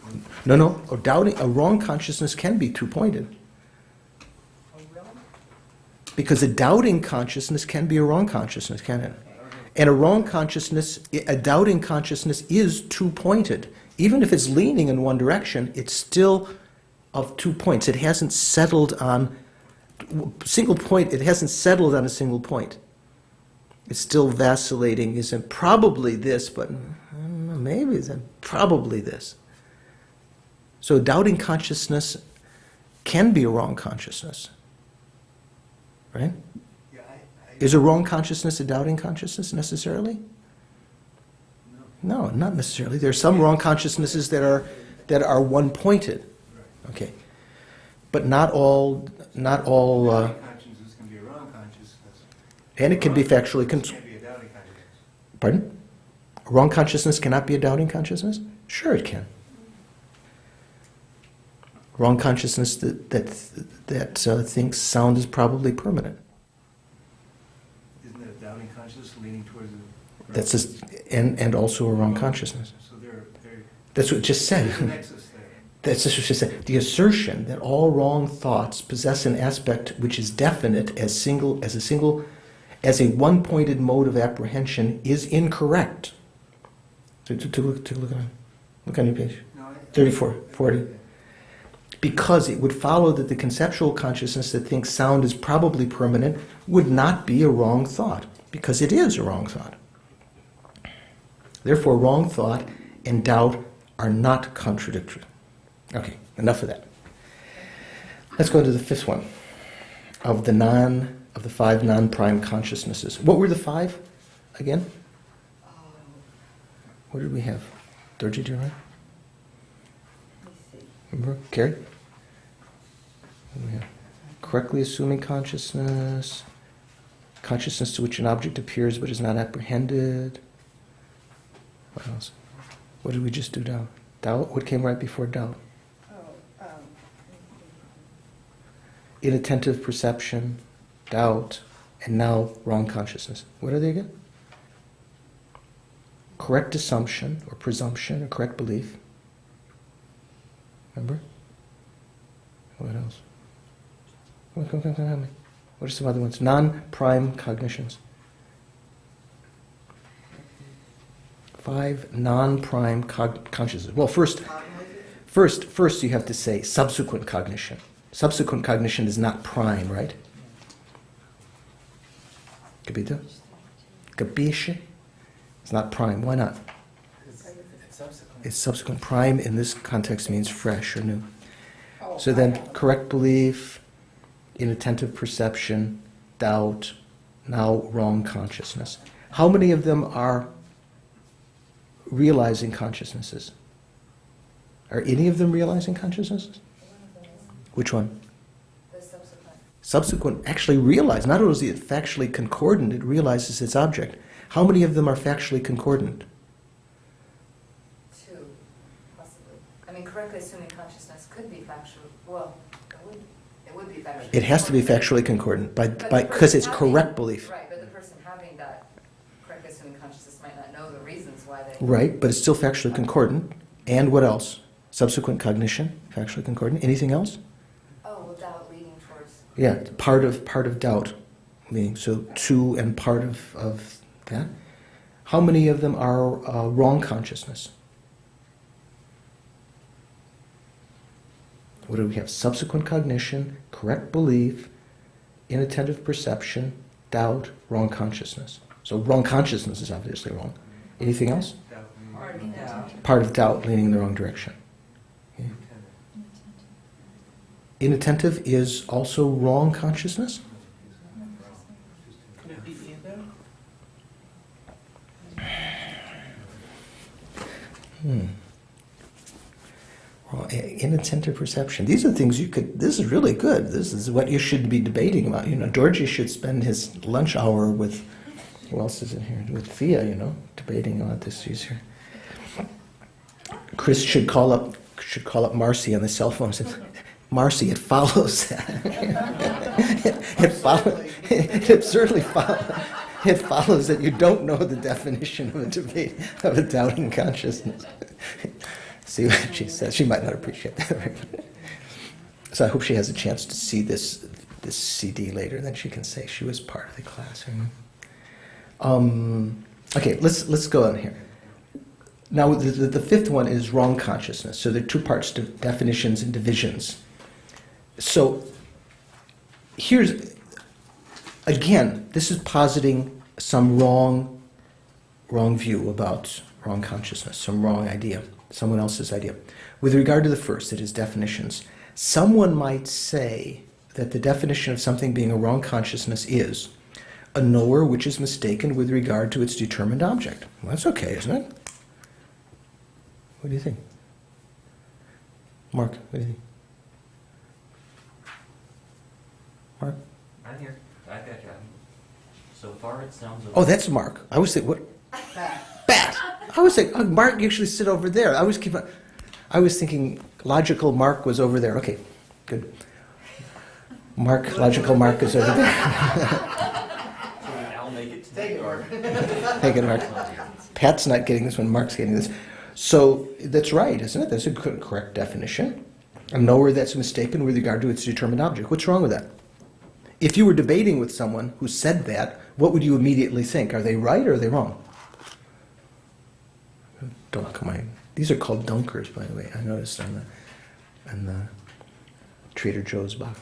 one is... No, a wrong consciousness can be two-pointed. Oh, really? Because a doubting consciousness can be a wrong consciousness, can it? And a doubting consciousness is two-pointed. Even if it's leaning in one direction, it's still of 2 points. It hasn't settled on single point. It hasn't settled on a single point. It's still vacillating. Isn't probably this, but maybe it's probably this. So doubting consciousness can be a wrong consciousness. Right? Yeah, Is a wrong consciousness a doubting consciousness necessarily? No, not necessarily. There are some wrong consciousnesses that are one-pointed. Okay, but not all. Doubting consciousness can be a wrong consciousness. And it can be factually. It can't be a doubting consciousness. Pardon? A wrong consciousness cannot be a doubting consciousness? Sure, it can. Wrong consciousness that thinks sound is probably permanent. Isn't that a doubting consciousness leaning towards the... That's and also a wrong consciousness. So they're That's what it just said. there's a nexus there. That's just what she said. The assertion that all wrong thoughts possess an aspect which is definite as a one-pointed mode of apprehension is incorrect. Take a look on your page. No, 34, 40. Because it would follow that the conceptual consciousness that thinks sound is probably permanent would not be a wrong thought, because it is a wrong thought. Therefore, wrong thought and doubt are not contradictory. Okay, enough of that. Let's go to the fifth one of the 5 non-prime consciousnesses. What were the 5 again? What did we have? Dorji, do you remember? Let me see. Remember, Carrie? What do we have? Correctly assuming consciousness, consciousness to which an object appears but is not apprehended. What else? What did we just do now? Doubt? What came right before doubt? Inattentive perception, doubt, and now wrong consciousness. What are they again? Correct assumption or presumption or correct belief. Remember? What else? Come. What are some other ones? Non-prime cognitions. 5 non-prime consciousnesses. Well, first you have to say subsequent cognition. Subsequent cognition is not prime, right? Capito? Capisce? It's not prime. Why not? It's subsequent. It's subsequent. Prime in this context means fresh or new. So then correct belief, inattentive perception, doubt, now wrong consciousness. How many of them are realizing consciousnesses? Are any of them realizing consciousnesses? Which one? The subsequent. Subsequent actually realize, not only is it factually concordant, it realizes its object. How many of them are factually concordant? Two, possibly. I mean, correctly assuming consciousness could be factual, well, it would be factually. It has to be factually concordant because it's correct belief. Right, but the person having that correctly assuming consciousness might not know the reasons why they. Right, but it's still factually concordant. And what else? Subsequent cognition, factually concordant. Anything else? Oh, without leading towards. Yeah, part of doubt. Meaning, so two and part of that. How many of them are wrong consciousness? What do we have? Subsequent cognition, correct belief, inattentive perception, doubt, wrong consciousness. So wrong consciousness is obviously wrong. Anything else? Part of doubt leaning in the wrong direction. Yeah. Inattentive is also wrong consciousness? Could it be either? Well, inattentive perception. These are things you could, this is really good. This is what you should be debating about. Georgie should spend his lunch hour with, who else is in here? With Fia, debating about this. She's here. Chris should call up Marcy on the cell phone and say, Marcy, it follows that. It absurdly follows. It follows that you don't know the definition of a debate of a doubting consciousness. See what she says. She might not appreciate that. So I hope she has a chance to see this CD later. Then she can say she was part of the class. Okay, let's go on here. Now the fifth one is wrong consciousness. So there are two parts to definitions and divisions. So here's, again, this is positing some wrong view about wrong consciousness, some wrong idea, someone else's idea. With regard to the first, that is definitions, someone might say that the definition of something being a wrong consciousness is a knower which is mistaken with regard to its determined object. Well, that's okay, isn't it? What do you think? Mark, what do you think? Mark? I'm here. I got you. So far it sounds okay. Oh, that's Mark. I was thinking, what? Bat. I was thinking, oh, Mark, you actually sit over there. I was thinking logical Mark was over there. Okay, good. Logical Mark is over there. I'll make it. Take it, Mark. Take it, Mark. Pat's not getting this one, Mark's getting this. So that's right, isn't it? That's a correct definition. A knower that's mistaken with regard to its determined object. What's wrong with that? If you were debating with someone who said that, what would you immediately think? Are they right or are they wrong? Dunk mine. These are called dunkers, by the way. I noticed on the Trader Joe's box.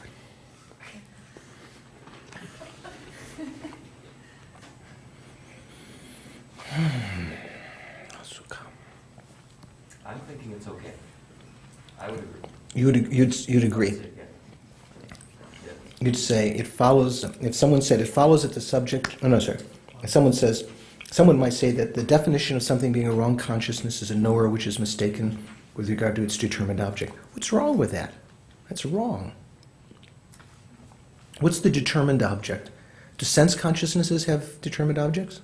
I'm thinking it's okay. I would agree. You'd agree. You'd say it follows. If someone said it follows that the subject. Oh no, sorry. If someone might say that the definition of something being a wrong consciousness is a knower which is mistaken with regard to its determined object. What's wrong with that? That's wrong. What's the determined object? Do sense consciousnesses have determined objects?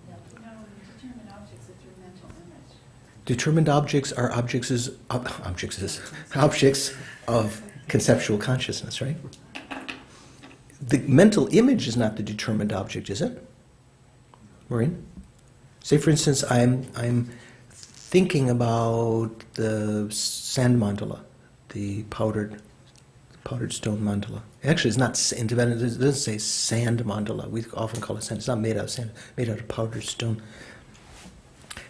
No, determined objects are through mental image. Determined objects are objects of conceptual consciousness, right? The mental image is not the determined object, is it? Maureen? Say, for instance, I'm thinking about the sand mandala, the powdered stone mandala. Actually, it's not. It doesn't say sand mandala. We often call it sand. It's not made out of sand. Made out of powdered stone.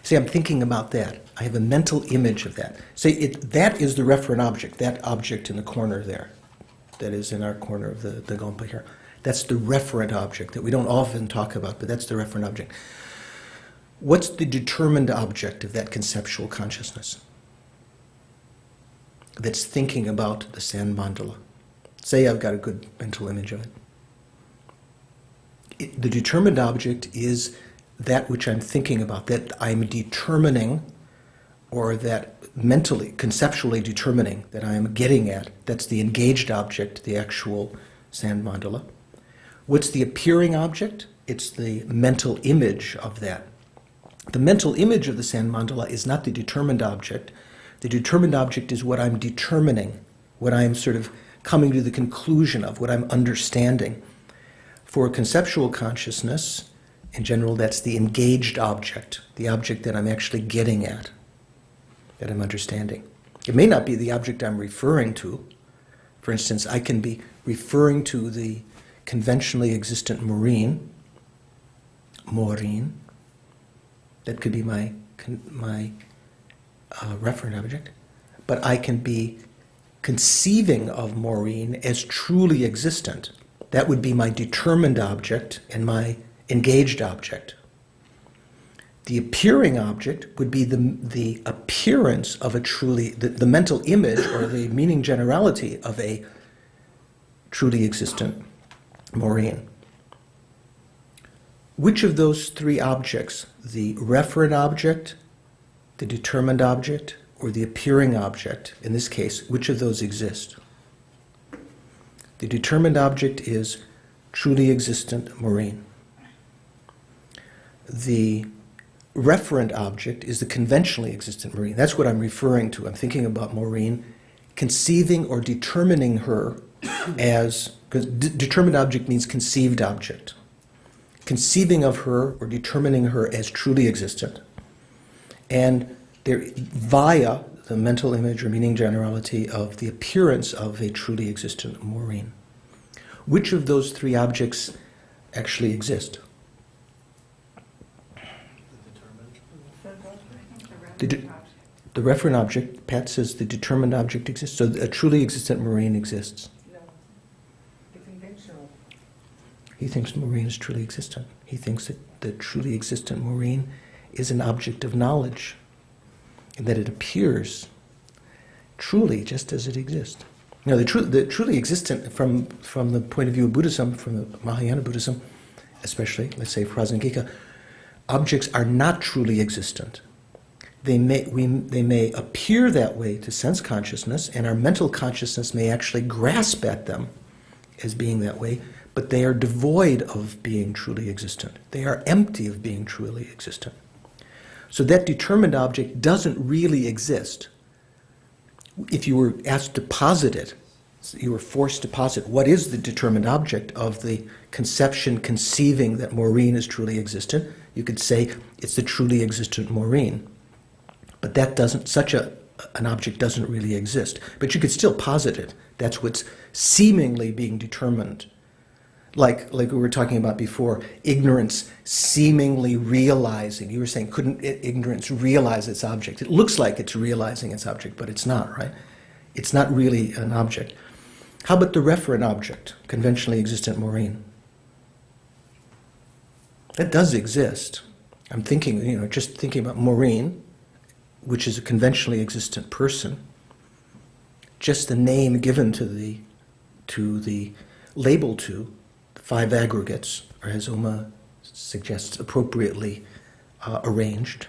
See, I'm thinking about that. I have a mental image of that. Say, that is the referent object, that object in the corner there, that is in our corner of the Gompa here. That's the referent object that we don't often talk about, but that's the referent object. What's the determined object of that conceptual consciousness that's thinking about the sand mandala? Say I've got a good mental image of it. The determined object is that which I'm thinking about, that I'm determining or that mentally, conceptually determining that I am getting at, that's the engaged object, the actual sand mandala. What's the appearing object? It's the mental image of that. The mental image of the sand mandala is not the determined object. The determined object is what I'm determining, what I'm sort of coming to the conclusion of, what I'm understanding. For conceptual consciousness, in general, that's the engaged object, the object that I'm actually getting at, that I'm understanding. It may not be the object I'm referring to. For instance, I can be referring to the conventionally existent maureen, that could be my referent object, but I can be conceiving of maureen as truly existent. That would be my determined object and my engaged object. The appearing object would be the appearance of a truly, the mental image or the meaning generality of a truly existent maureen. Which of those three objects, the referent object, the determined object, or the appearing object, in this case, which of those exist? The determined object is truly existent maureen. The referent object is the conventionally existent maureen. That's what I'm referring to. I'm thinking about maureen, conceiving or determining her as, because determined object means conceived object. Conceiving of her or determining her as truly existent. And there, via the mental image or meaning generality of the appearance of a truly existent maureen. Which of those three objects actually exist? The referent object, Pat says the determined object exists, so a truly existent maureen exists. No, the conventional. He thinks maureen is truly existent. He thinks that the truly existent maureen is an object of knowledge, and that it appears truly just as it exists. Now, the truly existent, from the point of view of Buddhism, from the Mahayana Buddhism, especially, let's say Prajnanika, objects are not truly existent. They may appear that way to sense consciousness, and our mental consciousness may actually grasp at them as being that way, but they are devoid of being truly existent. They are empty of being truly existent. So that determined object doesn't really exist. If you were asked to posit it, you were forced to posit what is the determined object of the conception conceiving that maureen is truly existent, you could say it's the truly existent maureen. But that doesn't, an object doesn't really exist. But you could still posit it. That's what's seemingly being determined. Like we were talking about before, ignorance seemingly realizing. You were saying, couldn't ignorance realize its object? It looks like it's realizing its object, but it's not, right? It's not really an object. How about the referent object, conventionally existent maureen? That does exist. I'm thinking, just thinking about maureen, which is a conventionally existent person, just the name given to the label to the five aggregates, or as Oma suggests, appropriately arranged.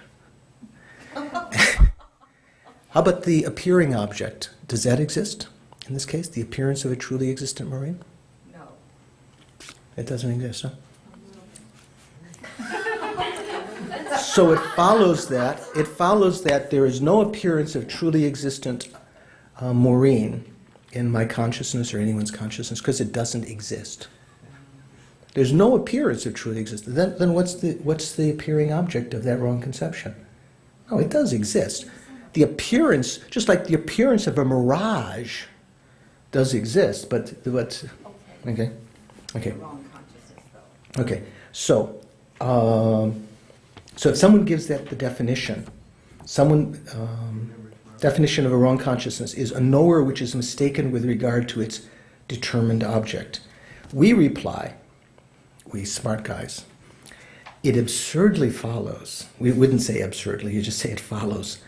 How about the appearing object? Does that exist? In this case, the appearance of a truly existent maureen? No. It doesn't exist, huh? So it follows that there is no appearance of truly existent maureen in my consciousness or anyone's consciousness because it doesn't exist. There's no appearance of truly existent. Then what's the appearing object of that wrong conception? No, it does exist. The appearance, just like the appearance of a mirage, does exist, but what's okay. Wrong consciousness, though. Okay, so if someone gives that the definition, definition of a wrong consciousness is a knower which is mistaken with regard to its determined object. We reply, we smart guys, it absurdly follows. We wouldn't say absurdly, you just say it follows,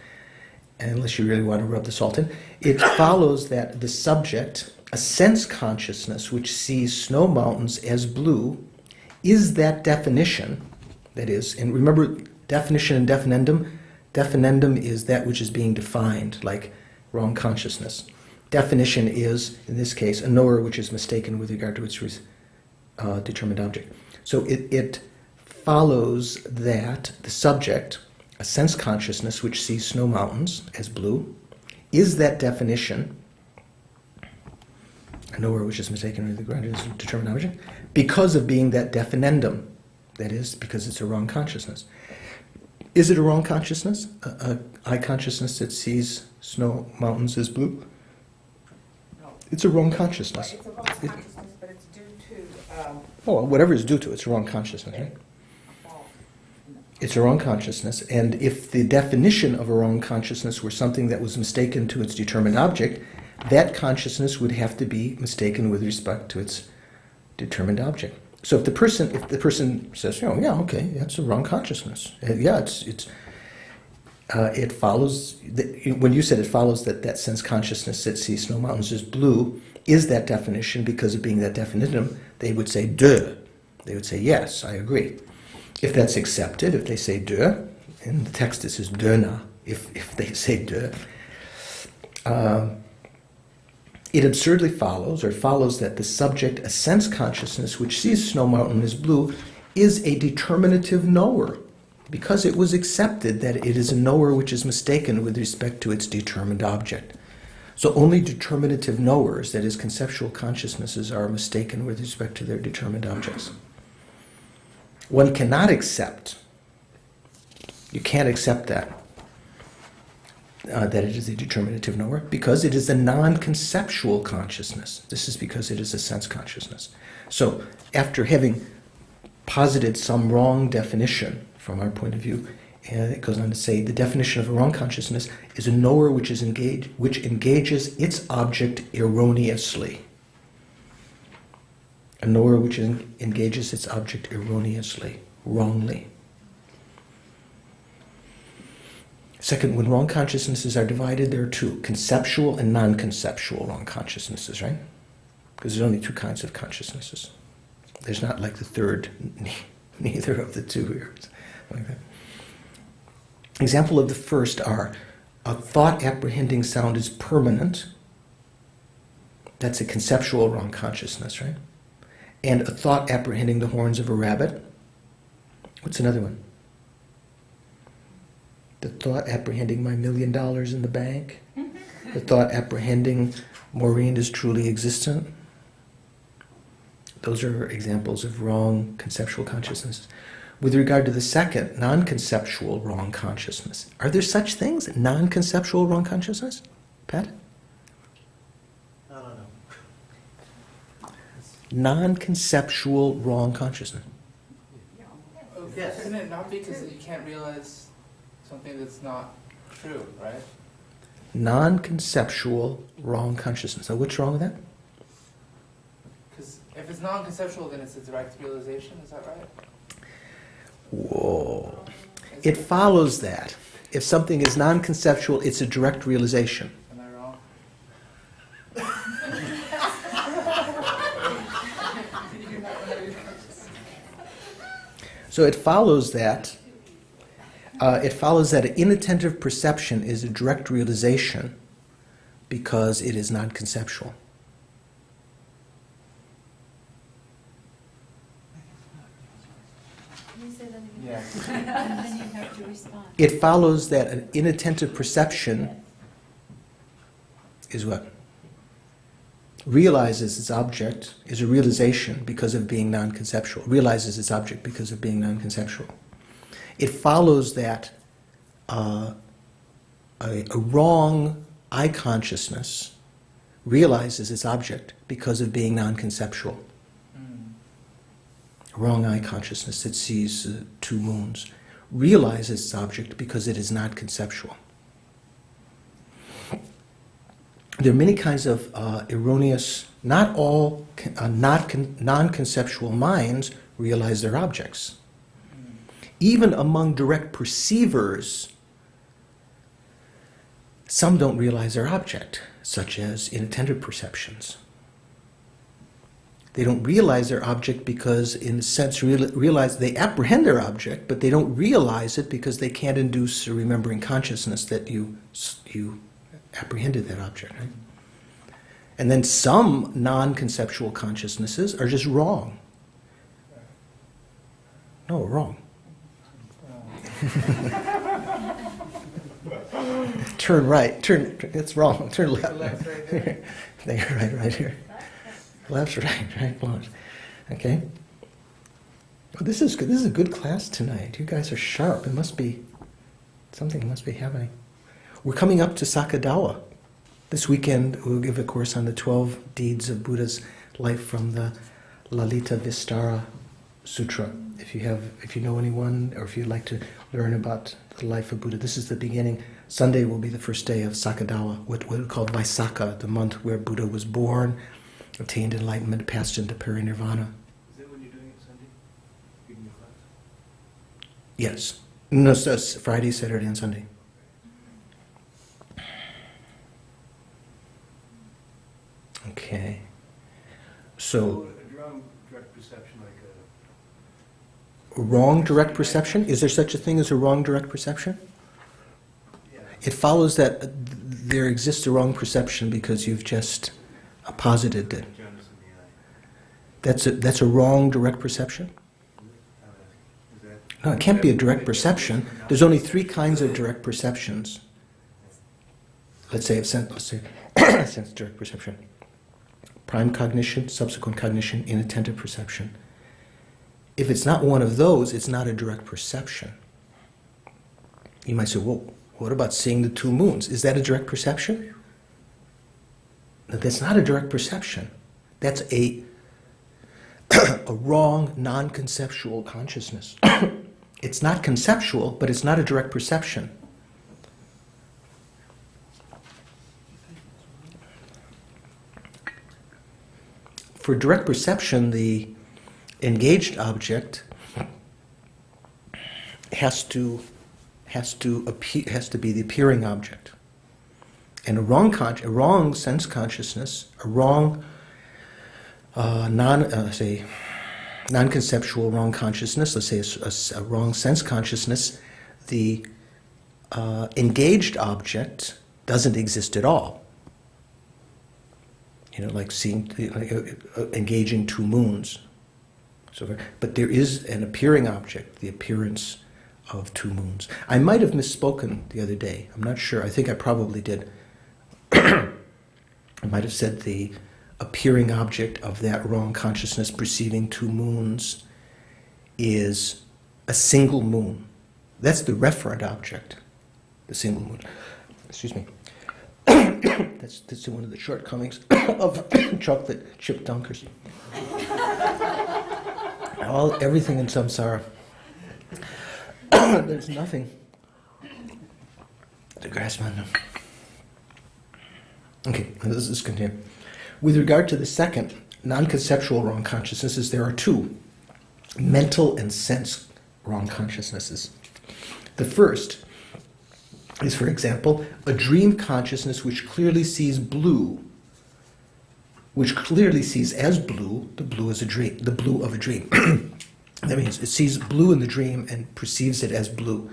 unless you really want to rub the salt in. It follows that the subject, a sense consciousness which sees snow mountains as blue, is that definition. That is, and remember, definition and definendum. Definendum is that which is being defined, like wrong consciousness. Definition is, in this case, a knower which is mistaken with regard to its determined object. So it follows that the subject, a sense consciousness which sees snow mountains as blue, is that definition, a knower which is mistaken with regard to its determined object, because of being that definendum, that is, because it's a wrong consciousness. Is it a wrong consciousness? A eye consciousness that sees snow mountains as blue? It's a wrong consciousness. It's a wrong consciousness, but it's due to, Oh, whatever it's due to, it's a wrong consciousness, right? It's a wrong consciousness, and if the definition of a wrong consciousness were something that was mistaken to its determined object, that consciousness would have to be mistaken with respect to its determined object. So if the person says, oh yeah, okay, that's a wrong consciousness. Yeah, it follows. When you said it follows that sense consciousness that sees snow mountains as blue is that definition because of being that definitum, they would say duh. They would say yes, I agree. If that's accepted, if they say duh, in the text it says döna. If they say duh. It absurdly follows, or follows that the subject, a sense consciousness which sees snow mountain as blue, is a determinative knower, because it was accepted that it is a knower which is mistaken with respect to its determined object. So only determinative knowers, that is, conceptual consciousnesses, are mistaken with respect to their determined objects. One cannot accept, you can't accept that it is a determinative knower, because it is a non-conceptual consciousness. This is because it is a sense consciousness. So, after having posited some wrong definition from our point of view, and it goes on to say the definition of a wrong consciousness is a knower which engages its object erroneously. A knower which engages its object erroneously, wrongly. Second, when wrong consciousnesses are divided, there are two, conceptual and non-conceptual wrong consciousnesses, right? Because there's only two kinds of consciousnesses. There's not like the third, neither of the two here. Like that. Example of the first are, a thought apprehending sound is permanent. That's a conceptual wrong consciousness, right? And a thought apprehending the horns of a rabbit. What's another one? The thought apprehending my $1 million in the bank. The thought apprehending Maureen is truly existent. Those are examples of wrong conceptual consciousness. With regard to the second, non-conceptual wrong consciousness, are there such things? Non-conceptual wrong consciousness? Pat? I don't know. Non-conceptual wrong consciousness. Yes. Isn't it not because you can't realize something that's not true, right? Non-conceptual wrong consciousness. Now, what's wrong with that? Because if it's non-conceptual, then it's a direct realization, is that right? Whoa. It follows that if something is non-conceptual, it's a direct realization. Am I wrong? So it follows that inattentive perception is a direct realization because it is non-conceptual. Can you say that again? Yeah. And then you have to respond. It follows that an inattentive perception is what? Realizes its object is a realization because of being non-conceptual. Realizes its object because of being non-conceptual. It follows that a wrong eye consciousness realizes its object because of being non-conceptual. A wrong eye consciousness that sees two moons realizes its object because it is not conceptual. There are many kinds of erroneous, not all non-conceptual minds realize their objects. Even among direct perceivers, some don't realize their object, such as inattentive perceptions. They don't realize their object because, in a sense, realize they apprehend their object, but they don't realize it because they can't induce a remembering consciousness that you apprehended that object, right? And then some non-conceptual consciousnesses are just wrong. No, wrong. Turn right. It's wrong. Turn left. Left, right there. There, right here. Left, right, left. Okay. Well, this is good. This is a good class tonight. You guys are sharp. It must be something must be happening. We're coming up to Sakadawa. This weekend we'll give a course on the 12 deeds of Buddha's life from the Lalita Vistara Sutra. If you know anyone, or if you'd like to learn about the life of Buddha, this is the beginning. Sunday will be the first day of Sakadawa, what we call Vaisakha, the month where Buddha was born, attained enlightenment, passed into parinirvana. Is that when you're doing it Sunday? Giving your class? Yes. No, so it's Friday, Saturday, and Sunday. Okay. So, A wrong direct perception, like wrong direct perception? Is there such a thing as a wrong direct perception? yeah. It follows that there exists a wrong perception because you've just posited it. Jaundice in the eye. That's a wrong direct perception? Is that? No, it can't be a direct perception. There's only 3 kinds of direct perceptions. Let's say sense direct perception. Prime cognition, subsequent cognition, inattentive perception. If it's not one of those, it's not a direct perception. You might say, well, what about seeing the 2 moons? Is that a direct perception? No, that's not a direct perception. That's a wrong, non-conceptual consciousness. It's not conceptual, but it's not a direct perception. For direct perception, the engaged object has to be the appearing object, and a wrong sense consciousness, a wrong non-conceptual wrong consciousness, let's say a wrong sense consciousness, the engaged object doesn't exist at all. You know, like seeing, engaging 2 moons. But there is an appearing object, the appearance of 2 moons. I might have misspoken the other day. I'm not sure. I think I probably did. I might have said the appearing object of that wrong consciousness perceiving 2 moons is a single moon. That's the referent object, the single moon. Excuse me. That's one of the shortcomings of chocolate chip dunkers. Everything in samsara. There's nothing to grasp on them. Okay, this is continuing. With regard to the second, non-conceptual wrong consciousnesses, there are 2. Mental and sense wrong consciousnesses. The first is, for example, a dream consciousness which clearly sees blue, which clearly sees as blue, the blue is a dream, the blue of a dream. That means it sees blue in the dream and perceives it as blue.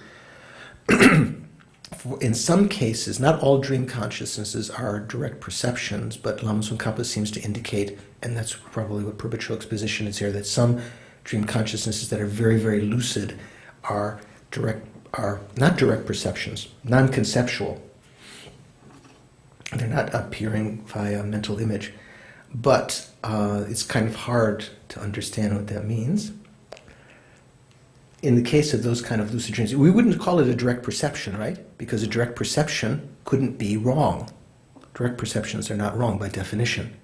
In some cases, not all dream consciousnesses are direct perceptions, but Lama Tsongkhapa seems to indicate, and that's probably what Purba position is here, that some dream consciousnesses that are very, very lucid are not direct perceptions, non-conceptual. They're not appearing via mental image. But it's kind of hard to understand what that means. In the case of those kind of lucid dreams, we wouldn't call it a direct perception, right? Because a direct perception couldn't be wrong. Direct perceptions are not wrong by definition.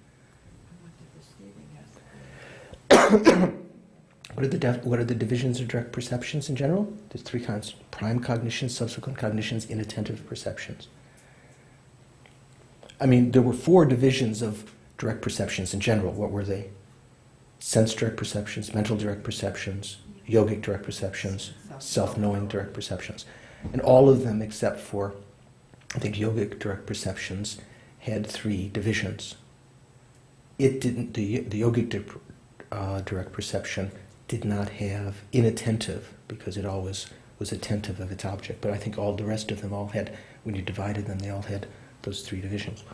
What are the divisions of direct perceptions in general? There's 3 kinds: prime cognitions, subsequent cognitions, inattentive perceptions. I mean, there were 4 divisions of direct perceptions in general. What were they? Sense direct perceptions, mental direct perceptions, yogic direct perceptions, self-knowing direct perceptions. And all of them, except for, I think, yogic direct perceptions, had 3 divisions. It didn't. The yogic direct perception did not have inattentive, because it always was attentive of its object. But I think all the rest of them all had, when you divided them, they all had those three divisions.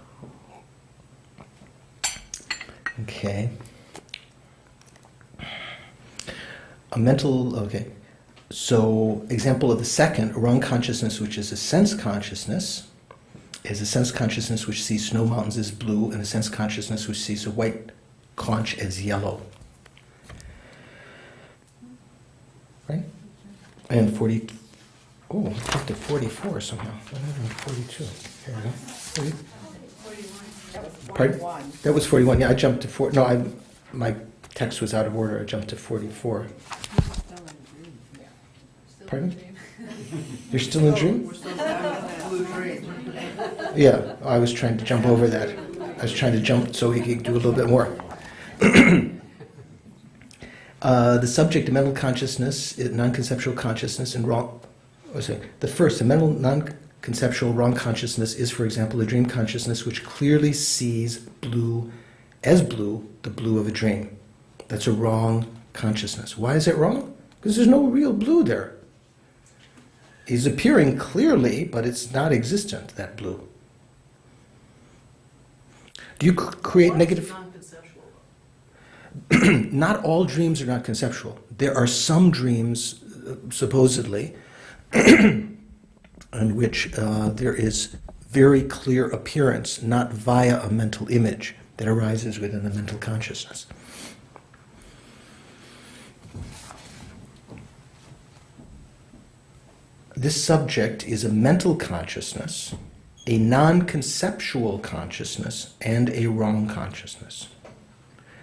Okay. Okay. So, example of the second, wrong consciousness, which is a sense consciousness, is a sense consciousness which sees snow mountains as blue, and a sense consciousness which sees a white conch as yellow. Right? And it's up to 44 somehow. 42. Here we go. 40. That was Pardon? 41. That was 41. Yeah, I jumped to 4. No, my text was out of order. I jumped to 44. Pardon? You're still in dream? Yeah, I was trying to jump over that. I was trying to jump so he could do a little bit more. The subject of mental consciousness, non-conceptual consciousness, and wrong. The first, the mental non-conceptual wrong consciousness is, for example, a dream consciousness which clearly sees blue as blue, the blue of a dream. That's a wrong consciousness. Why is it wrong? Because there's no real blue there. It's appearing clearly, but it's not existent, that blue. Do you create negative? Not all dreams are not conceptual. There are some dreams, supposedly, in which there is very clear appearance, not via a mental image, that arises within the mental consciousness. This subject is a mental consciousness, a non-conceptual consciousness, and a wrong consciousness.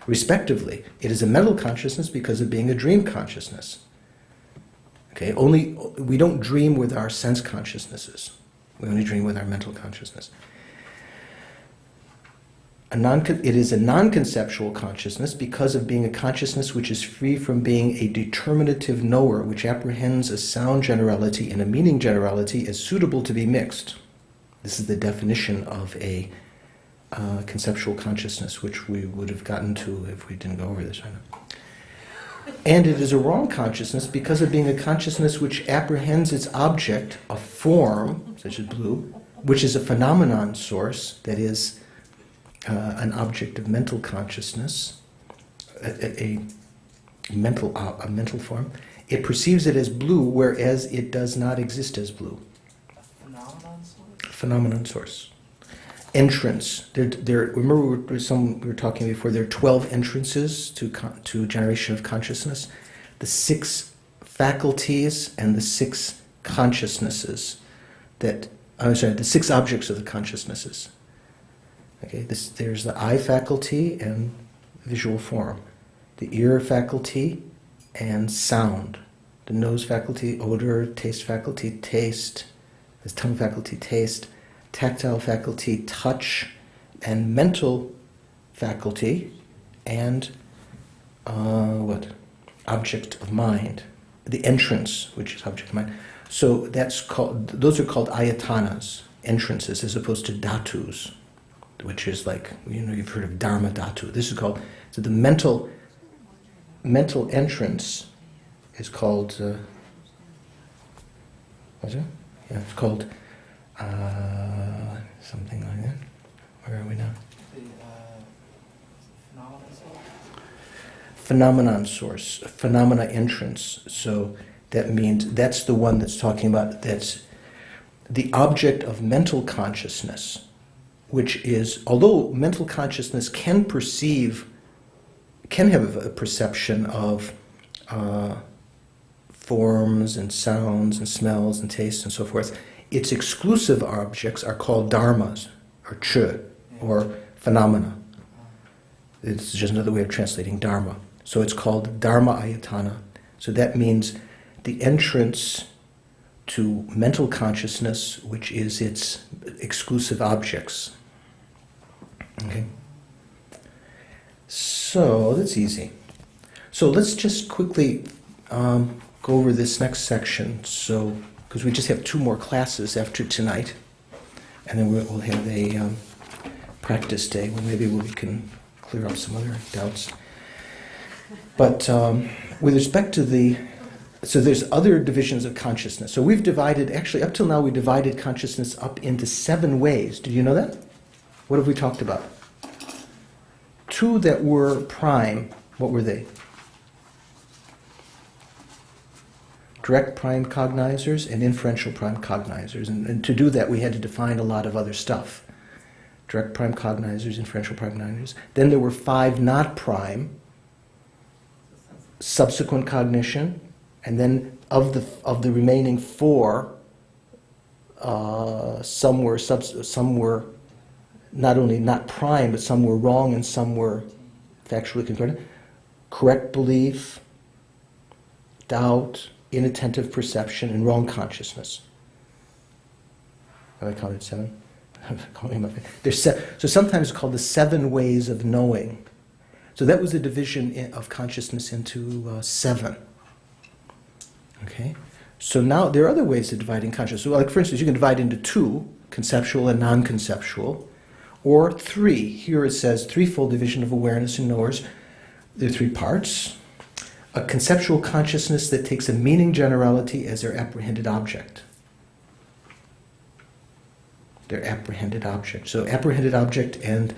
Respectively, it is a mental consciousness because of being a dream consciousness. Okay, we don't dream with our sense consciousnesses. We only dream with our mental consciousness. It is a non-conceptual consciousness because of being a consciousness which is free from being a determinative knower, which apprehends a sound generality and a meaning generality as suitable to be mixed. This is the definition of a conceptual consciousness, which we would have gotten to if we didn't go over this right now. And it is a wrong consciousness because of being a consciousness which apprehends its object, a form, such as blue, which is a phenomenon source, that is, an object of mental consciousness, a mental form. It perceives it as blue, whereas it does not exist as blue. Phenomenon source? Phenomenon source. Entrance. Remember we were talking before, there are 12 entrances to generation of consciousness. The 6 faculties and the 6 consciousnesses the 6 objects of the consciousnesses. Okay, there's the eye faculty and visual form, the ear faculty and sound, the nose faculty, odor, taste faculty, taste, the tongue faculty, taste, tactile faculty, touch, and mental faculty, and object of mind, the entrance, which is object of mind. So those are called ayatanas, entrances, as opposed to dhatus, which is like, you've heard of dharma dhatu. This is called, so the mental entrance is called, what's it? Yeah, it's called something like that. Where are we now? The phenomenon source? Phenomenon source, phenomena entrance. So that means, that's the one that's talking about, that's the object of mental consciousness, which is, although mental consciousness can have a perception of forms and sounds and smells and tastes and so forth, its exclusive objects are called dharmas, or chö, or phenomena. It's just another way of translating dharma. So it's called dharma ayatana. So that means the entrance to mental consciousness, which is its exclusive objects. Okay? So that's easy. So let's just quickly go over this next section. So, because we just have 2 more classes after tonight, and then we'll have a practice day where maybe we can clear up some other doubts. But with respect to so there's other divisions of consciousness. So we've divided, actually up till now we divided consciousness up into 7 ways. Did you know that? What have we talked about? 2 that were prime, what were they? Direct prime cognizers and inferential prime cognizers. And to do that, we had to define a lot of other stuff. Direct prime cognizers, inferential prime cognizers. Then there were 5 not prime, subsequent cognition, and then of the remaining 4, some were not only not prime, but some were wrong and some were factually concordant. Correct belief, doubt, inattentive perception, and wrong consciousness. Have I counted 7? So sometimes it's called the 7 ways of knowing. So that was the division of consciousness into 7. Okay? So now there are other ways of dividing consciousness. So like for instance, you can divide into 2, conceptual and non-conceptual, or 3. Here it says threefold division of awareness and knowers. There are 3 parts. A conceptual consciousness that takes a meaning generality as their apprehended object. Their apprehended object. So apprehended object and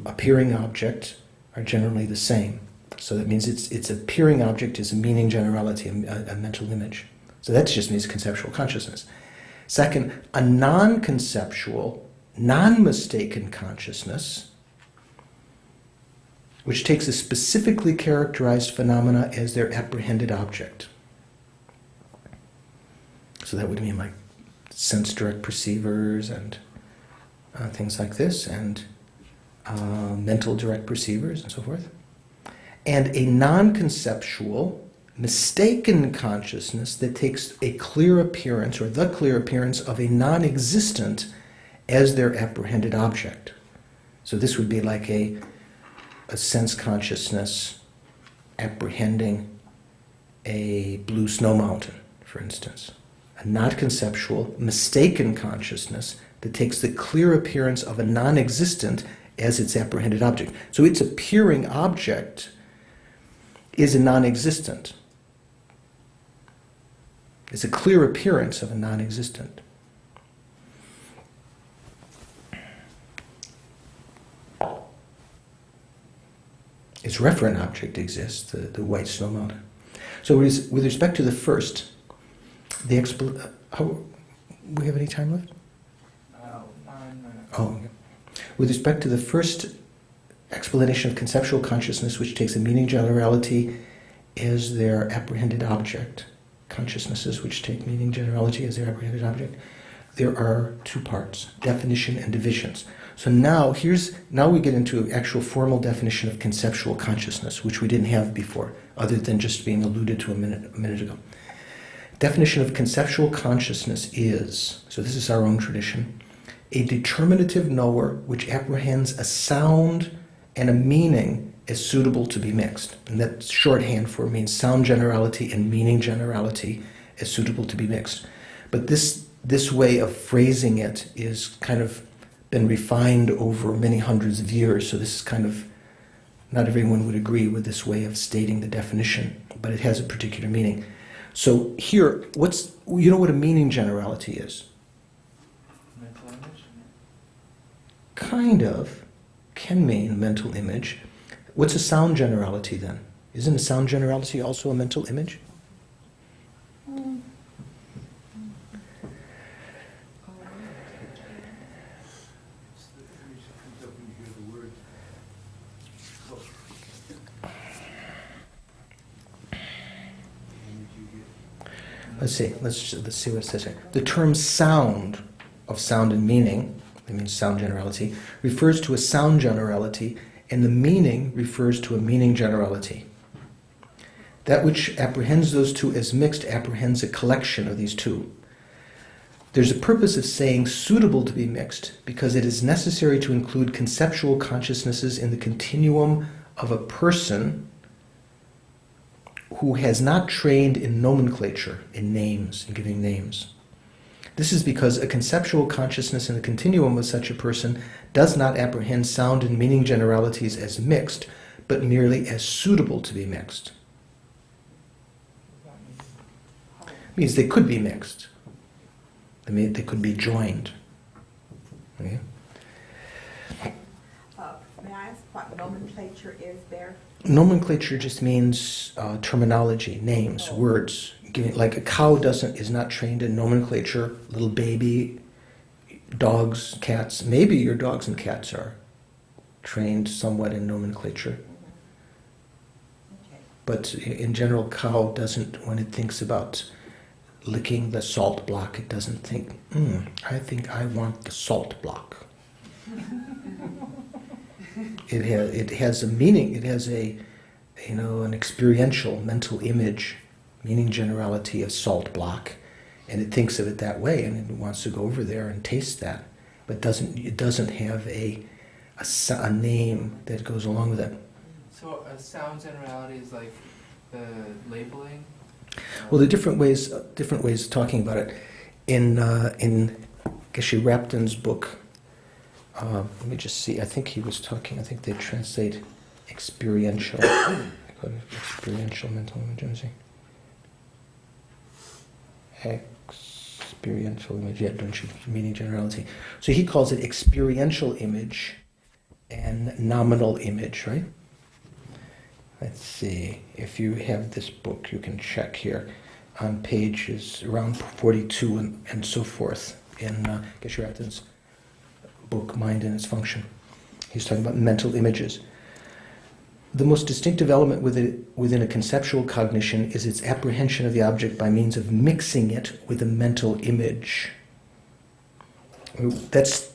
appearing object are generally the same. So that means its appearing object is a meaning generality, a mental image. So that just means conceptual consciousness. Second, a non-conceptual, non-mistaken consciousness, which takes a specifically characterized phenomena as their apprehended object. So that would mean like sense direct perceivers and things like this, and mental direct perceivers and so forth. And a non-conceptual, mistaken consciousness that takes a clear appearance, or the clear appearance of a non-existent as their apprehended object. So this would be like a sense consciousness apprehending a blue snow mountain, for instance. A not conceptual, mistaken consciousness that takes the clear appearance of a non-existent as its apprehended object. So its appearing object is a non-existent. It's a clear appearance of a non-existent. Its referent object exists, the white snow mountain. So with respect to the first, we have any time left? 9 minutes. Oh, okay. With respect to the first explanation of conceptual consciousness, which takes a meaning generality as their apprehended object, consciousnesses which take meaning generality as their apprehended object, there are 2 parts, definition and divisions. So now we get into an actual formal definition of conceptual consciousness, which we didn't have before, other than just being alluded to a minute ago. Definition of conceptual consciousness is, so this is our own tradition, a determinative knower which apprehends a sound and a meaning as suitable to be mixed. And that's shorthand for means sound generality and meaning generality as suitable to be mixed. But this way of phrasing it is kind of been refined over many hundreds of years, so this is kind of, not everyone would agree with this way of stating the definition, but it has a particular meaning. So here, you know what a meaning generality is? Mental image? Kind of, can mean a mental image. What's a sound generality then? Isn't a sound generality also a mental image? Let's see what it says here. The term sound, of sound and meaning, that means sound generality, refers to a sound generality, and the meaning refers to a meaning generality. That which apprehends those 2 as mixed apprehends a collection of these 2. There's a purpose of saying suitable to be mixed, because it is necessary to include conceptual consciousnesses in the continuum of a person who has not trained in nomenclature, in names, in giving names. This is because a conceptual consciousness in the continuum of such a person does not apprehend sound and meaning generalities as mixed, but merely as suitable to be mixed. Means they could be mixed. They could be joined. Okay? May I ask what nomenclature is there? Nomenclature just means terminology, names, words. Like a cow is not trained in nomenclature. Little baby, dogs, cats. Maybe your dogs and cats are trained somewhat in nomenclature. Okay. But in general, cow doesn't, when it thinks about licking the salt block, it doesn't think, I think I want the salt block. It has a meaning, it has an experiential mental image, meaning generality of salt block, and it thinks of it that way, and it wants to go over there and taste that, but it doesn't have a name that goes along with it. So a sound generality is like the labeling? Well, the different ways of talking about it. In Geshe Rapton's book, let me just see, I think they translate experiential. Experiential mental image. Experiential image, yeah, don't you? Meaning generality. So he calls it experiential image and nominal image, right? Let's see, if you have this book, you can check here on pages around 42 and so forth in Geshe Rapton's book, Mind and Its Function. He's talking about mental images. The most distinctive element within a conceptual cognition is its apprehension of the object by means of mixing it with a mental image. That's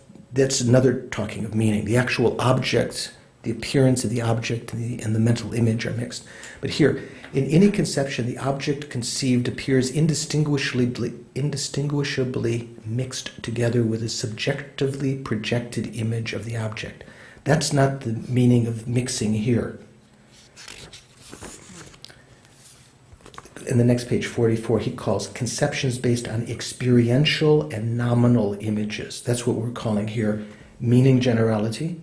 another talking of meaning. The actual object, the appearance of the object and the mental image are mixed. But here, in any conception, the object conceived appears indistinguishably mixed together with a subjectively projected image of the object. That's not the meaning of mixing here. In the next page, 44, he calls conceptions based on experiential and nominal images. That's what we're calling here meaning generality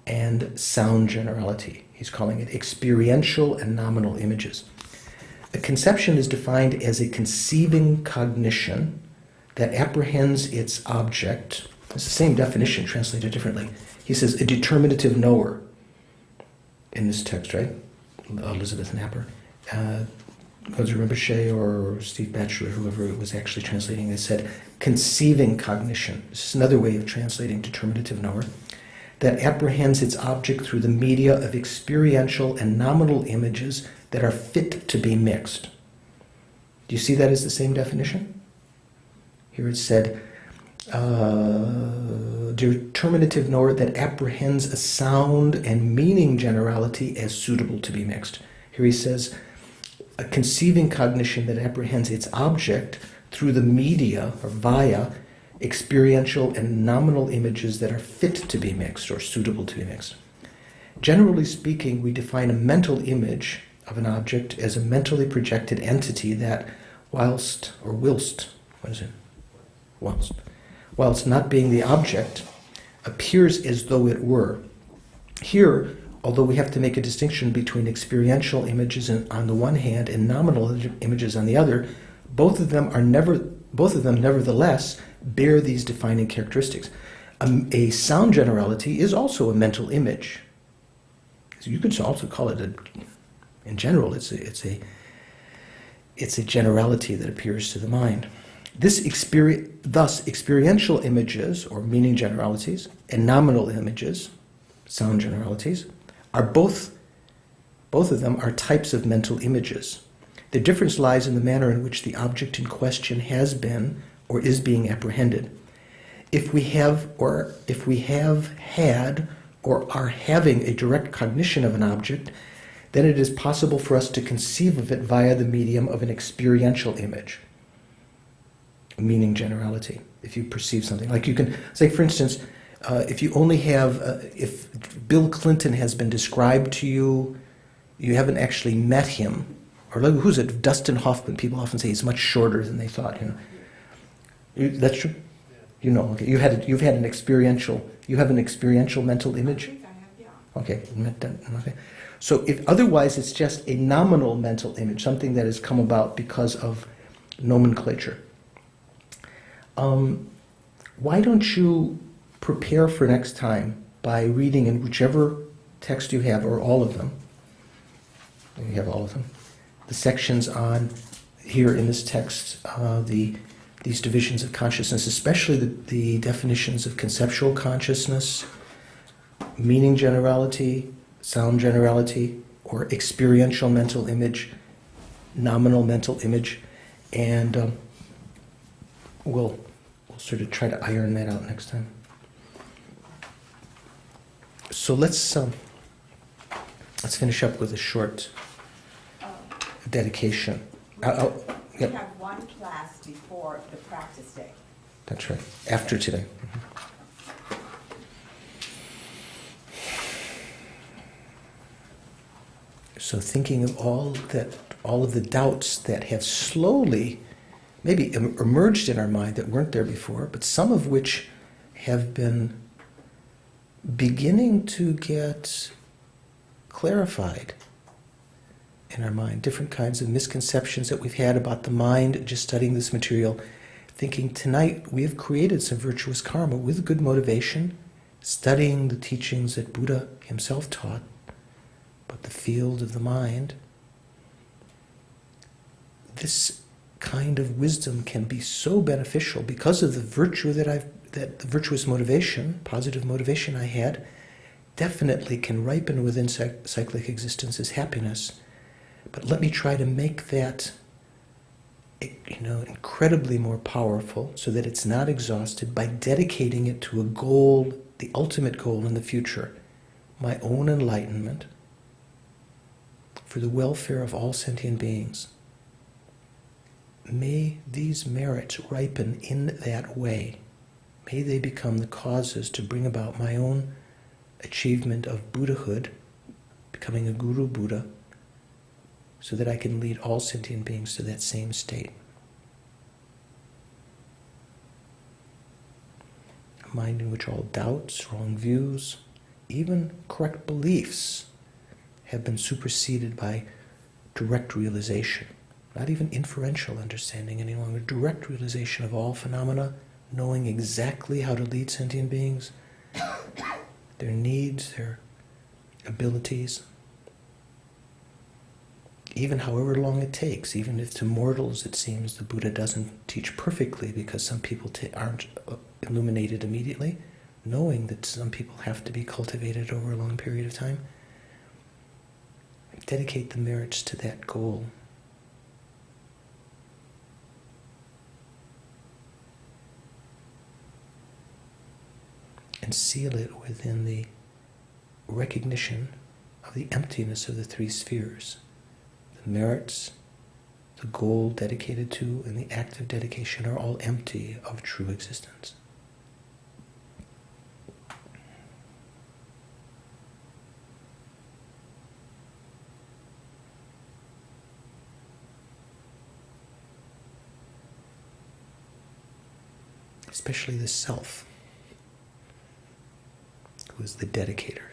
and sound generality. He's calling it experiential and nominal images. A conception is defined as a conceiving cognition that apprehends its object. It's the same definition translated differently. He says a determinative knower in this text, right? Elizabeth Napper. Gozer Rinpoche or Steve Batchelor, whoever was actually translating this, said conceiving cognition. This is another way of translating determinative knower. That apprehends its object through the media of experiential and nominal images that are fit to be mixed. Do you see that as the same definition? Here it said, determinative knower that apprehends a sound and meaning generality as suitable to be mixed. Here he says, a conceiving cognition that apprehends its object through the media or via experiential and nominal images that are fit to be mixed or suitable to be mixed. Generally speaking, we define a mental image of an object as a mentally projected entity that, whilst not being the object, appears as though it were. Here, although we have to make a distinction between experiential images on the one hand and nominal images on the other, both of them nevertheless bear these defining characteristics. A sound generality is also a mental image. So you could also call it in general, it's a generality that appears to the mind. Thus, experiential images, or meaning generalities, and nominal images, sound generalities, are both of them are types of mental images. The difference lies in the manner in which the object in question has been or is being apprehended. If we have had or are having a direct cognition of an object, then it is possible for us to conceive of it via the medium of an experiential image, a meaning generality. If you perceive something, like you can say, for instance, if you only have, if Bill Clinton has been described to you, you haven't actually met him, or like, who's it? Dustin Hoffman. People often say he's much shorter than they thought. That's true. You know, okay. You have an experiential mental image. I think I have, yeah. Okay. Okay. So if otherwise it's just a nominal mental image, something that has come about because of nomenclature. Why don't you prepare for next time by reading in whichever text you have, or all of them, you have all of them, the sections on, here in this text, these divisions of consciousness, especially the definitions of conceptual consciousness, meaning generality, sound generality, or experiential mental image, nominal mental image, and we'll sort of try to iron that out next time. So let's finish up with a short dedication. We Yep. have one class before the practice day. That's right. After today. So thinking of all of the doubts that have slowly maybe emerged in our mind that weren't there before, but some of which have been beginning to get clarified in our mind, different kinds of misconceptions that we've had about the mind just studying this material, thinking tonight we have created some virtuous karma with good motivation, studying the teachings that Buddha himself taught, but the field of the mind. This kind of wisdom can be so beneficial because of the virtue that the virtuous motivation, positive motivation I had, definitely can ripen within cyclic existence as happiness. But let me try to make that, incredibly more powerful so that it's not exhausted by dedicating it to a goal, the ultimate goal in the future, my own enlightenment for the welfare of all sentient beings. May these merits ripen in that way. May they become the causes to bring about my own achievement of Buddhahood, becoming a Guru Buddha, so that I can lead all sentient beings to that same state. A mind in which all doubts, wrong views, even correct beliefs have been superseded by direct realization. Not even inferential understanding any longer, direct realization of all phenomena, knowing exactly how to lead sentient beings, their needs, their abilities, even however long it takes, even if to mortals it seems the Buddha doesn't teach perfectly because some people aren't illuminated immediately, knowing that some people have to be cultivated over a long period of time. Dedicate the merits to that goal. And seal it within the recognition of the emptiness of the three spheres. The merits, the goal dedicated to, and the act of dedication are all empty of true existence. Especially the self, who is the dedicator.